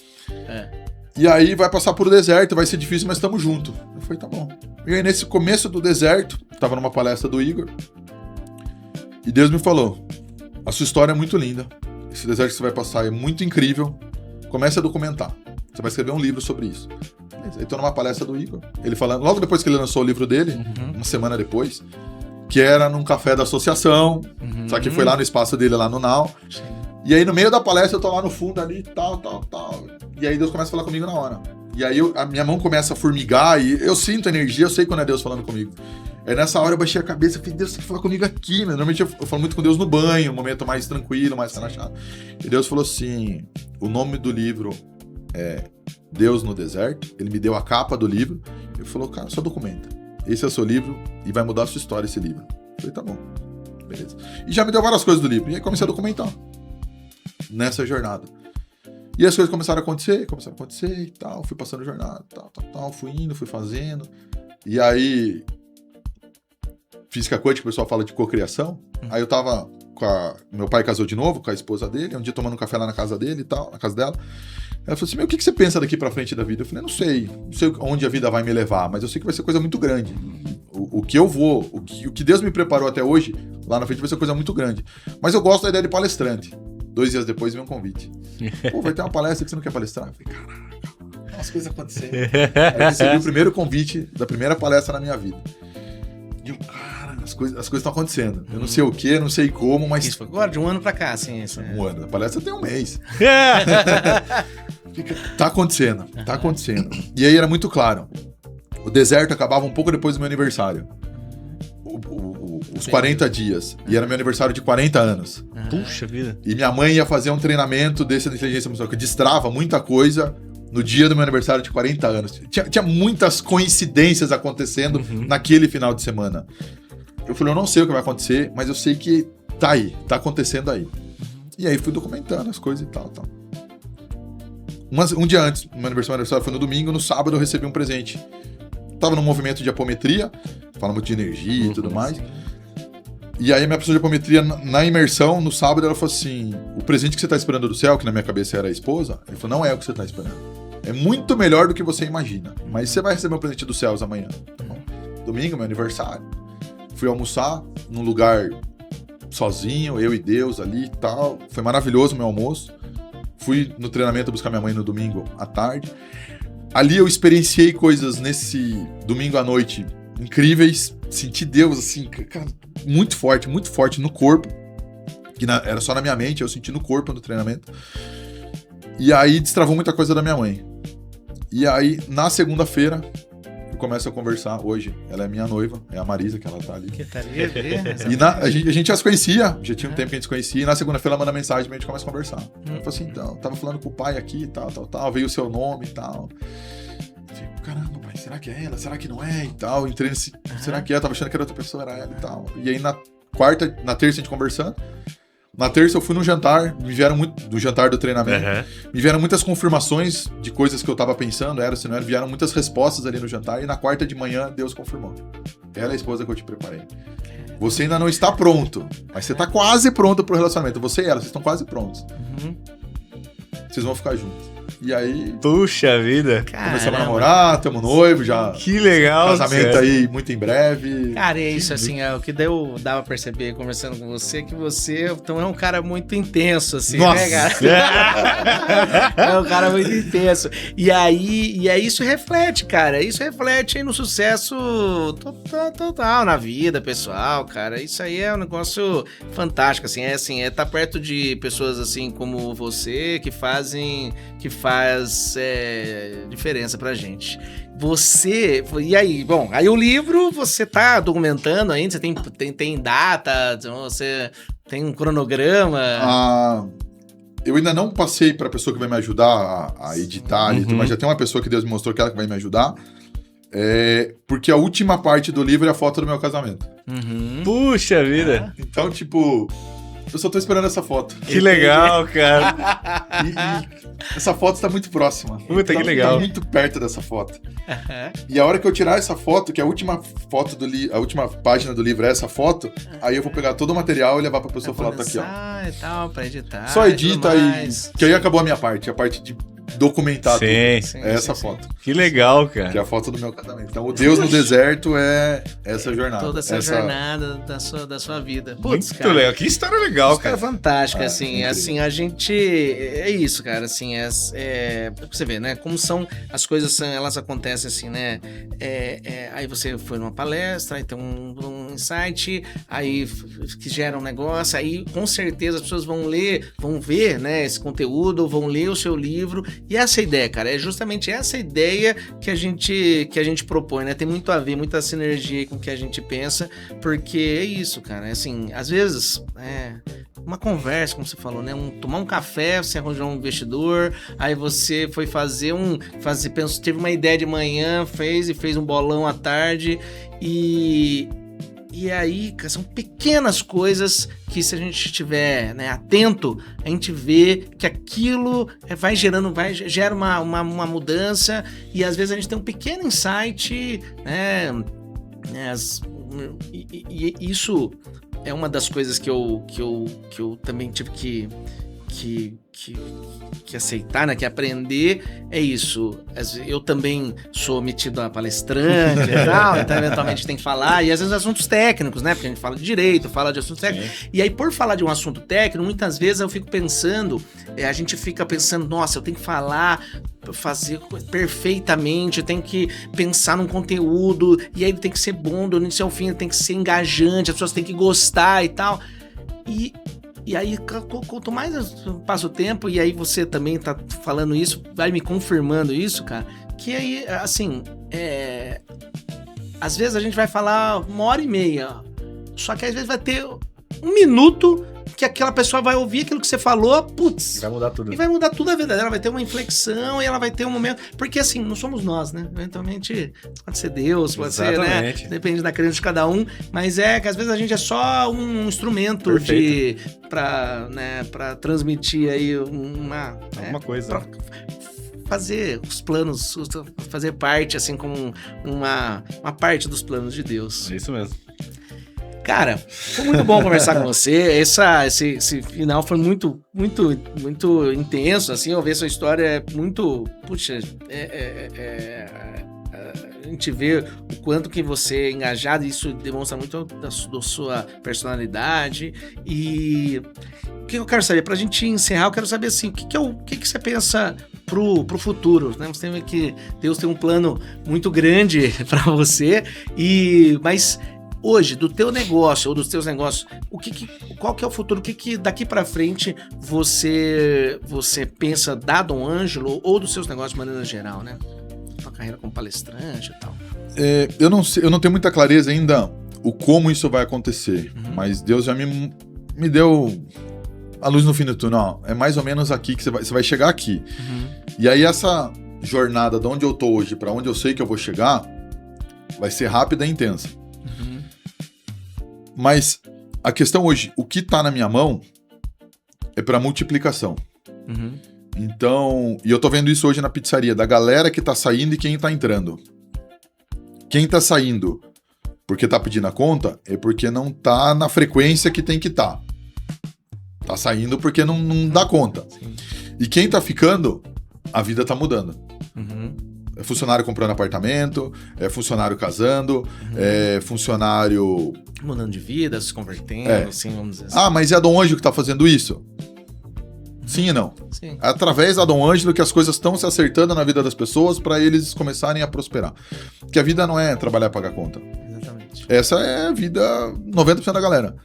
E aí vai passar por deserto, vai ser difícil, mas estamos juntos. Eu falei, tá bom. E aí nesse começo do deserto, tava numa palestra do Igor, e Deus me falou, a sua história é muito linda, esse deserto que você vai passar é muito incrível, comece a documentar. Você vai escrever um livro sobre isso. Aí tô numa palestra do Igor, ele falando, logo depois que ele lançou o livro dele, uma semana depois, que era num café da associação, só que foi lá no espaço dele, lá no Now. Sim. E aí no meio da palestra eu tô lá no fundo ali, tal. E aí Deus começa a falar comigo na hora. E aí a minha mão começa a formigar e eu sinto energia, eu sei quando é Deus falando comigo. Aí nessa hora eu baixei a cabeça e falei, Deus, você tem que falar comigo aqui, né? Normalmente eu falo muito com Deus no banho, um momento mais tranquilo, mais relaxado. E Deus falou assim, o nome do livro é Deus no Deserto. Ele me deu a capa do livro. Ele falou, cara, só documenta. Esse é o seu livro e vai mudar a sua história esse livro. Eu falei, tá bom. Beleza. E já me deu várias coisas do livro. E aí comecei a documentar. Nessa jornada. E as coisas começaram a acontecer e tal. Fui passando jornada, tal. Fui indo, fui fazendo. E aí... Física quântica, o pessoal fala de cocriação. Aí eu tava meu pai casou de novo com a esposa dele. Um dia tomando um café lá na casa dele e tal, na casa dela. Ela falou assim, meu, o que você pensa daqui pra frente da vida? Eu falei, não sei onde a vida vai me levar, mas eu sei que vai ser coisa muito grande. O que Deus me preparou até hoje, lá na frente vai ser coisa muito grande. Mas eu gosto da ideia de palestrante. 2 dias depois veio um convite. Pô, vai ter uma palestra que você não quer palestrar? Eu falei, caraca, as coisas aconteceram. Aí eu recebi o primeiro convite da primeira palestra na minha vida. E eu, cara, as coisas estão acontecendo. Eu não sei o que, não sei como, mas... Isso foi agora, de um ano pra cá, assim. Isso, Um ano. A palestra tem um mês. Tá acontecendo. E aí era muito claro. O deserto acabava um pouco depois do meu aniversário. Os 40 dias. E era meu aniversário de 40 anos. Puxa vida. E minha mãe ia fazer um treinamento desse da inteligência emocional, que destrava muita coisa no dia do meu aniversário de 40 anos. Tinha muitas coincidências acontecendo naquele final de semana. Eu falei, eu não sei o que vai acontecer, mas eu sei que tá aí, tá acontecendo aí. E aí fui documentando as coisas e tal. Um dia antes, meu aniversário foi no domingo, no sábado eu recebi um presente. Tava num movimento de apometria, fala muito de energia e tudo mais. E aí a minha professora de apometria, na imersão, no sábado, ela falou assim, o presente que você tá esperando do céu, que na minha cabeça era a esposa, ele falou, não é o que você tá esperando. É muito melhor do que você imagina. Mas você vai receber um presente dos céus amanhã. Tá bom? Domingo, meu aniversário. Fui almoçar num lugar sozinho, eu e Deus ali e tal. Foi maravilhoso o meu almoço. Fui no treinamento buscar minha mãe no domingo à tarde. Ali eu experienciei coisas nesse domingo à noite incríveis. Senti Deus, assim, cara, muito forte no corpo. Que era só na minha mente, eu senti no corpo no treinamento. E aí destravou muita coisa da minha mãe. E aí, na segunda-feira, eu começo a conversar. Hoje, ela é minha noiva, é a Marisa, que ela tá ali. Que tá ali, E a gente já se conhecia, já tinha um tempo que a gente se conhecia. E na segunda-feira ela manda mensagem e a gente começa a conversar. Ela falou assim, então, tava falando com o pai aqui, tal, veio o seu nome e tal. Eu falei, caramba, pai, será que é ela? Será que não é? E tal, entrei nesse, será que é? Eu tava achando que era outra pessoa, era ela e tal. E aí na terça a gente conversando. Na terça eu fui num jantar, me vieram muito, do jantar do treinamento, me vieram muitas confirmações de coisas que eu tava pensando, era, se não era, vieram muitas respostas ali no jantar, e na quarta de manhã Deus confirmou. Ela é a esposa que eu te preparei. Você ainda não está pronto, mas você tá quase pronto pro relacionamento. Você e ela, vocês estão quase prontos. Vocês vão ficar juntos. E aí... Puxa vida. Começamos a namorar, tamo noivo, já... Que legal. Casamento aí muito em breve. Cara, é isso, assim, é o que dava pra perceber conversando com você, que você então, é um cara muito intenso, assim, nossa, né, cara? É um cara muito intenso. E aí isso reflete, cara, isso reflete aí no sucesso total na vida pessoal, cara. Isso aí é um negócio fantástico, assim, é tá perto de pessoas, assim, como você, que fazem faz diferença pra gente. Você, e aí? Bom, aí o livro você tá documentando ainda, você tem data, você tem um cronograma? Eu ainda não passei para a pessoa que vai me ajudar a editar, mas já tem uma pessoa que Deus me mostrou que ela que vai me ajudar. Porque a última parte do livro é a foto do meu casamento. Puxa vida! Então, tipo, eu só tô esperando essa foto. Que legal, cara! E essa foto está muito próxima. Puta, que legal. Tá muito perto dessa foto. E a hora que eu tirar essa foto, que a última foto a última página do livro é essa foto, aí eu vou pegar todo o material e levar pra pessoa falar, tá aqui, ó. E tal, pra editar. Só edita que aí acabou a parte de documentar tudo. Sim, É essa foto. Que legal, cara. Que é a foto do meu casamento. Então, o Deus no deserto é essa jornada. Toda essa jornada da sua vida. Putz, muito legal. Que história legal, cara. É fantástico, assim, a gente... É isso, cara, assim, você vê, né, como são as coisas, elas acontecem assim, né, aí você foi numa palestra, aí tem um insight, aí que gera um negócio, aí com certeza as pessoas vão ver, né, esse conteúdo, vão ler o seu livro, e essa ideia, cara, é justamente essa ideia que a gente propõe, né, tem muito a ver, muita sinergia com o que a gente pensa, porque é isso, cara, assim, às vezes, uma conversa, como você falou, né? Tomar um café, você arranjou um investidor, aí você foi teve uma ideia de manhã, fez um bolão à tarde, e aí, cara, são pequenas coisas que, se a gente estiver, né, atento, a gente vê que aquilo gera uma mudança, e às vezes a gente tem um pequeno insight, né? E isso é uma das coisas que eu também tive que aceitar, né? Que aprender é isso. Eu também sou metido a palestrante e tal, então eventualmente tem que falar, e às vezes assuntos técnicos, né? Porque a gente fala de direito, fala de assuntos técnicos. E aí, por falar de um assunto técnico, muitas vezes eu fico pensando, a gente fica pensando, nossa, eu tenho que fazer perfeitamente, eu tenho que pensar num conteúdo, e aí ele tem que ser bom do início ao fim, tem que ser engajante, as pessoas têm que gostar e tal. E aí, quanto mais passa o tempo, e aí você também tá falando isso, vai me confirmando isso, cara, que aí, assim, às vezes a gente vai falar 1h30, só que às vezes vai ter 1 minuto que aquela pessoa vai ouvir aquilo que você falou, putz. Vai mudar tudo. E vai mudar tudo a vida dela, vai ter uma inflexão e ela vai ter um momento. Porque assim, não somos nós, né? Eventualmente pode ser Deus, pode ser, né? Depende da crença de cada um. Mas que às vezes a gente é só um instrumento pra transmitir aí alguma coisa. Fazer os planos, fazer parte, assim, como uma parte dos planos de Deus. É isso mesmo. Cara, foi muito bom conversar com você. Esse final foi muito, muito, muito intenso, assim. Eu ver sua história é muito... Puxa, a gente vê o quanto que você é engajado, e isso demonstra muito da sua personalidade. E o que eu quero saber, pra gente encerrar, eu quero saber, assim, o que você pensa pro futuro, né? Você tem que Deus tem um plano muito grande pra você, mas... Hoje, do teu negócio ou dos teus negócios, qual que é o futuro? O que daqui pra frente você pensa da Dom Ângelo ou dos seus negócios de maneira geral, né? Tua carreira como palestrante e tal. Eu não tenho muita clareza ainda o como isso vai acontecer, mas Deus já me deu a luz no fim do túnel. É mais ou menos aqui que você vai chegar aqui. E aí essa jornada de onde eu tô hoje pra onde eu sei que eu vou chegar vai ser rápida e intensa. Mas a questão hoje, o que tá na minha mão é para multiplicação. Então, e eu tô vendo isso hoje na pizzaria, da galera que tá saindo e quem tá entrando. Quem tá saindo porque tá pedindo a conta é porque não tá na frequência que tem que tá. Tá saindo porque não dá conta. Sim. E quem tá ficando, a vida tá mudando. É funcionário comprando apartamento, é funcionário casando, é funcionário... Mudando de vida, se convertendo, assim, vamos dizer assim. Ah, mas é a Dom Ângelo que tá fazendo isso? Sim e não. Sim. É através da Dom Ângelo que as coisas estão se acertando na vida das pessoas para eles começarem a prosperar. Porque a vida não é trabalhar e pagar conta. Exatamente. Essa é a vida 90% da galera.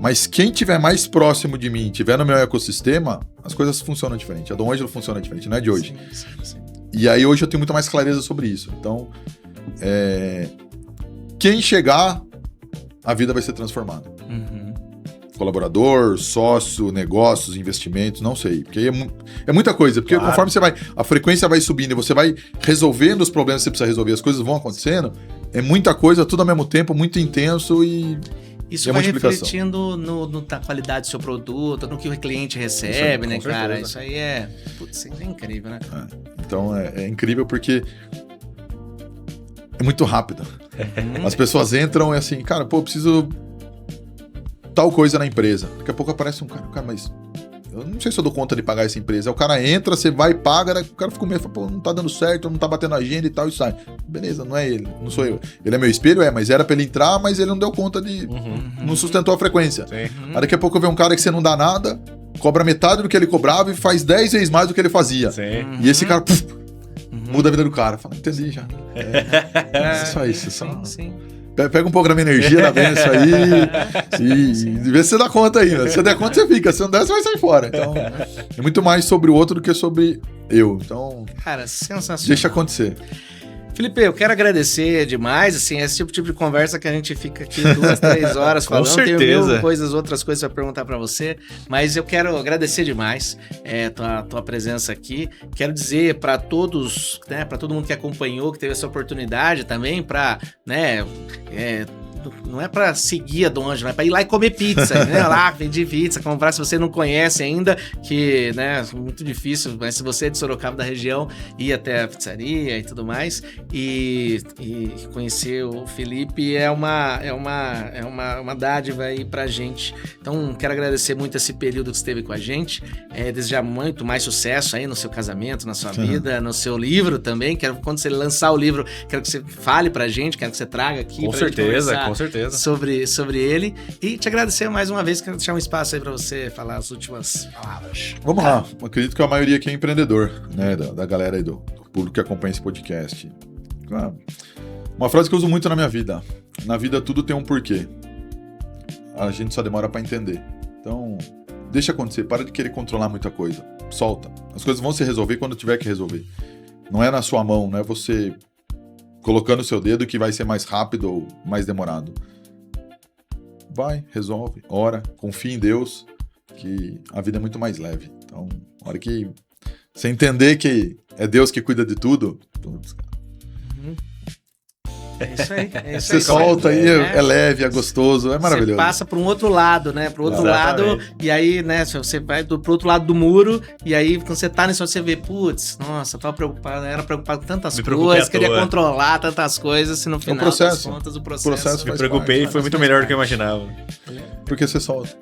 Mas quem tiver mais próximo de mim, tiver no meu ecossistema, as coisas funcionam diferente. A Dom Ângelo funciona diferente, não é de hoje. Sim. E aí hoje eu tenho muito mais clareza sobre isso. Então, quem chegar, a vida vai ser transformada. Colaborador, sócio, negócios, investimentos, não sei. Porque é muita coisa. Porque conforme você vai, a frequência vai subindo e você vai resolvendo os problemas que você precisa resolver, as coisas vão acontecendo, é muita coisa, tudo ao mesmo tempo, muito intenso e... Isso vai refletindo na qualidade do seu produto, no que o cliente recebe, né, cara? Certeza. Isso aí é... Putz, isso é incrível, né? Então, é incrível porque é muito rápido. As pessoas entram e assim, cara, pô, eu preciso tal coisa na empresa. Daqui a pouco aparece um cara, mas eu não sei se eu dou conta de pagar essa empresa. Aí o cara entra, você vai e paga, o cara fica com medo, fala, pô, não tá dando certo, não tá batendo a agenda e tal, e sai. Beleza, não é ele, não sou eu. Ele é meu espelho, mas era pra ele entrar, mas ele não deu conta de... Não sustentou a frequência. Aí daqui a pouco eu vejo um cara que você não dá nada, cobra metade do que ele cobrava e faz 10 vezes mais do que ele fazia. E esse cara, muda a vida do cara. Fala, entendi já. Só isso. Sim. Pega um pouco da minha energia, dá bem isso aí e vê se você dá conta aí, né? Se você der conta, você fica. Se não der, você vai sair fora. Então, é muito mais sobre o outro do que sobre eu. Então, cara, sensacional. Deixa acontecer. Felipe, eu quero agradecer demais, assim, esse tipo de conversa que a gente fica aqui 2, 3 horas falando. Com certeza. Tenho outras coisas para perguntar para você, mas eu quero agradecer demais tua presença aqui. Quero dizer para todos, né, para todo mundo que acompanhou, que teve essa oportunidade também, para, né, não é pra seguir a Dom Ângelo, é pra ir lá e comer pizza, né? Lá, vender pizza, comprar, se você não conhece ainda, que, né, é muito difícil, mas se você é de Sorocaba da região, ir até a pizzaria e tudo mais, e conhecer o Felipe é uma dádiva aí pra gente. Então, quero agradecer muito esse período que esteve com a gente, desejar muito mais sucesso aí no seu casamento, na sua vida, no seu livro também. Quando você lançar o livro, quero que você fale pra gente, quero que você traga aqui. Com certeza. Sobre ele. E te agradecer mais uma vez, quero deixar um espaço aí pra você falar as últimas palavras. Vamos lá. Eu acredito que a maioria aqui é empreendedor, né? Da galera aí do público que acompanha esse podcast. Uma frase que eu uso muito na minha vida. Na vida tudo tem um porquê. A gente só demora pra entender. Então, deixa acontecer. Para de querer controlar muita coisa. Solta. As coisas vão se resolver quando tiver que resolver. Não é na sua mão, não é você colocando o seu dedo que vai ser mais rápido ou mais demorado. Vai, resolve, ora, confia em Deus, que a vida é muito mais leve. Então, na hora que você entender que é Deus que cuida de tudo, É isso aí. Você solta aí, é leve, é gostoso, é maravilhoso. Você passa para um outro lado, né? Para o outro lado, e aí, né? Você vai pro outro lado do muro, e aí, quando você tá nisso, você vê, putz, nossa, tava preocupado, era preocupado com tantas coisas, queria controlar tantas coisas, e no final das contas, o processo me preocupei e foi muito melhor do que eu imaginava. Porque você solta.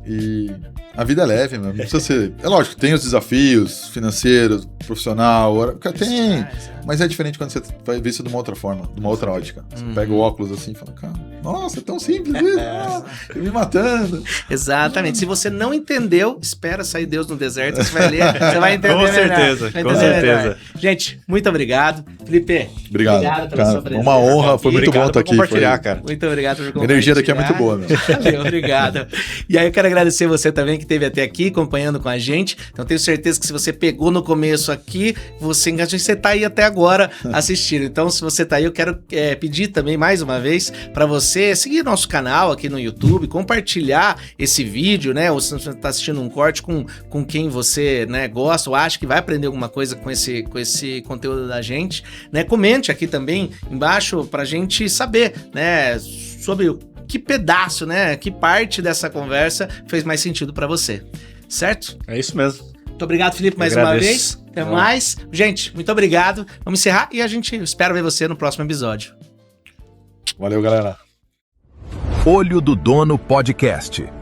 E a vida é leve, não precisa ser... É lógico, tem os desafios financeiros, profissional, tem, mas é diferente quando você vai ver isso de uma outra forma, de uma outra ótica. Você pega o óculos assim e fala, cara, nossa, é tão simples isso, tô me matando. Exatamente. Se você não entendeu, espera sair Deus no deserto, você vai ler, você vai entender com certeza, melhor. Com certeza. Melhor. Gente, muito obrigado. Felipe, obrigado pela sua presença. Uma honra, foi muito bom estar aqui. Compartilhar, cara. Muito obrigado por compartilhar. A energia daqui é muito boa, meu. Valeu, obrigado. E aí eu quero agradecer você também que esteve até aqui acompanhando com a gente. Então tenho certeza que se você pegou no começo aqui, você tá aí até agora assistindo. Então se você tá aí, eu quero pedir também mais uma vez para você seguir nosso canal aqui no YouTube, compartilhar esse vídeo, né? Ou se você tá assistindo um corte com quem você, né, gosta ou acha que vai aprender alguma coisa com esse conteúdo da gente, né? Comente aqui também embaixo pra gente saber, né, sobre que pedaço, né, que parte dessa conversa fez mais sentido pra você, certo? É isso mesmo. Muito obrigado, Felipe, mais uma vez. Até mais. Gente, muito obrigado. Vamos encerrar e a gente espera ver você no próximo episódio. Valeu, galera. Olho do Dono Podcast.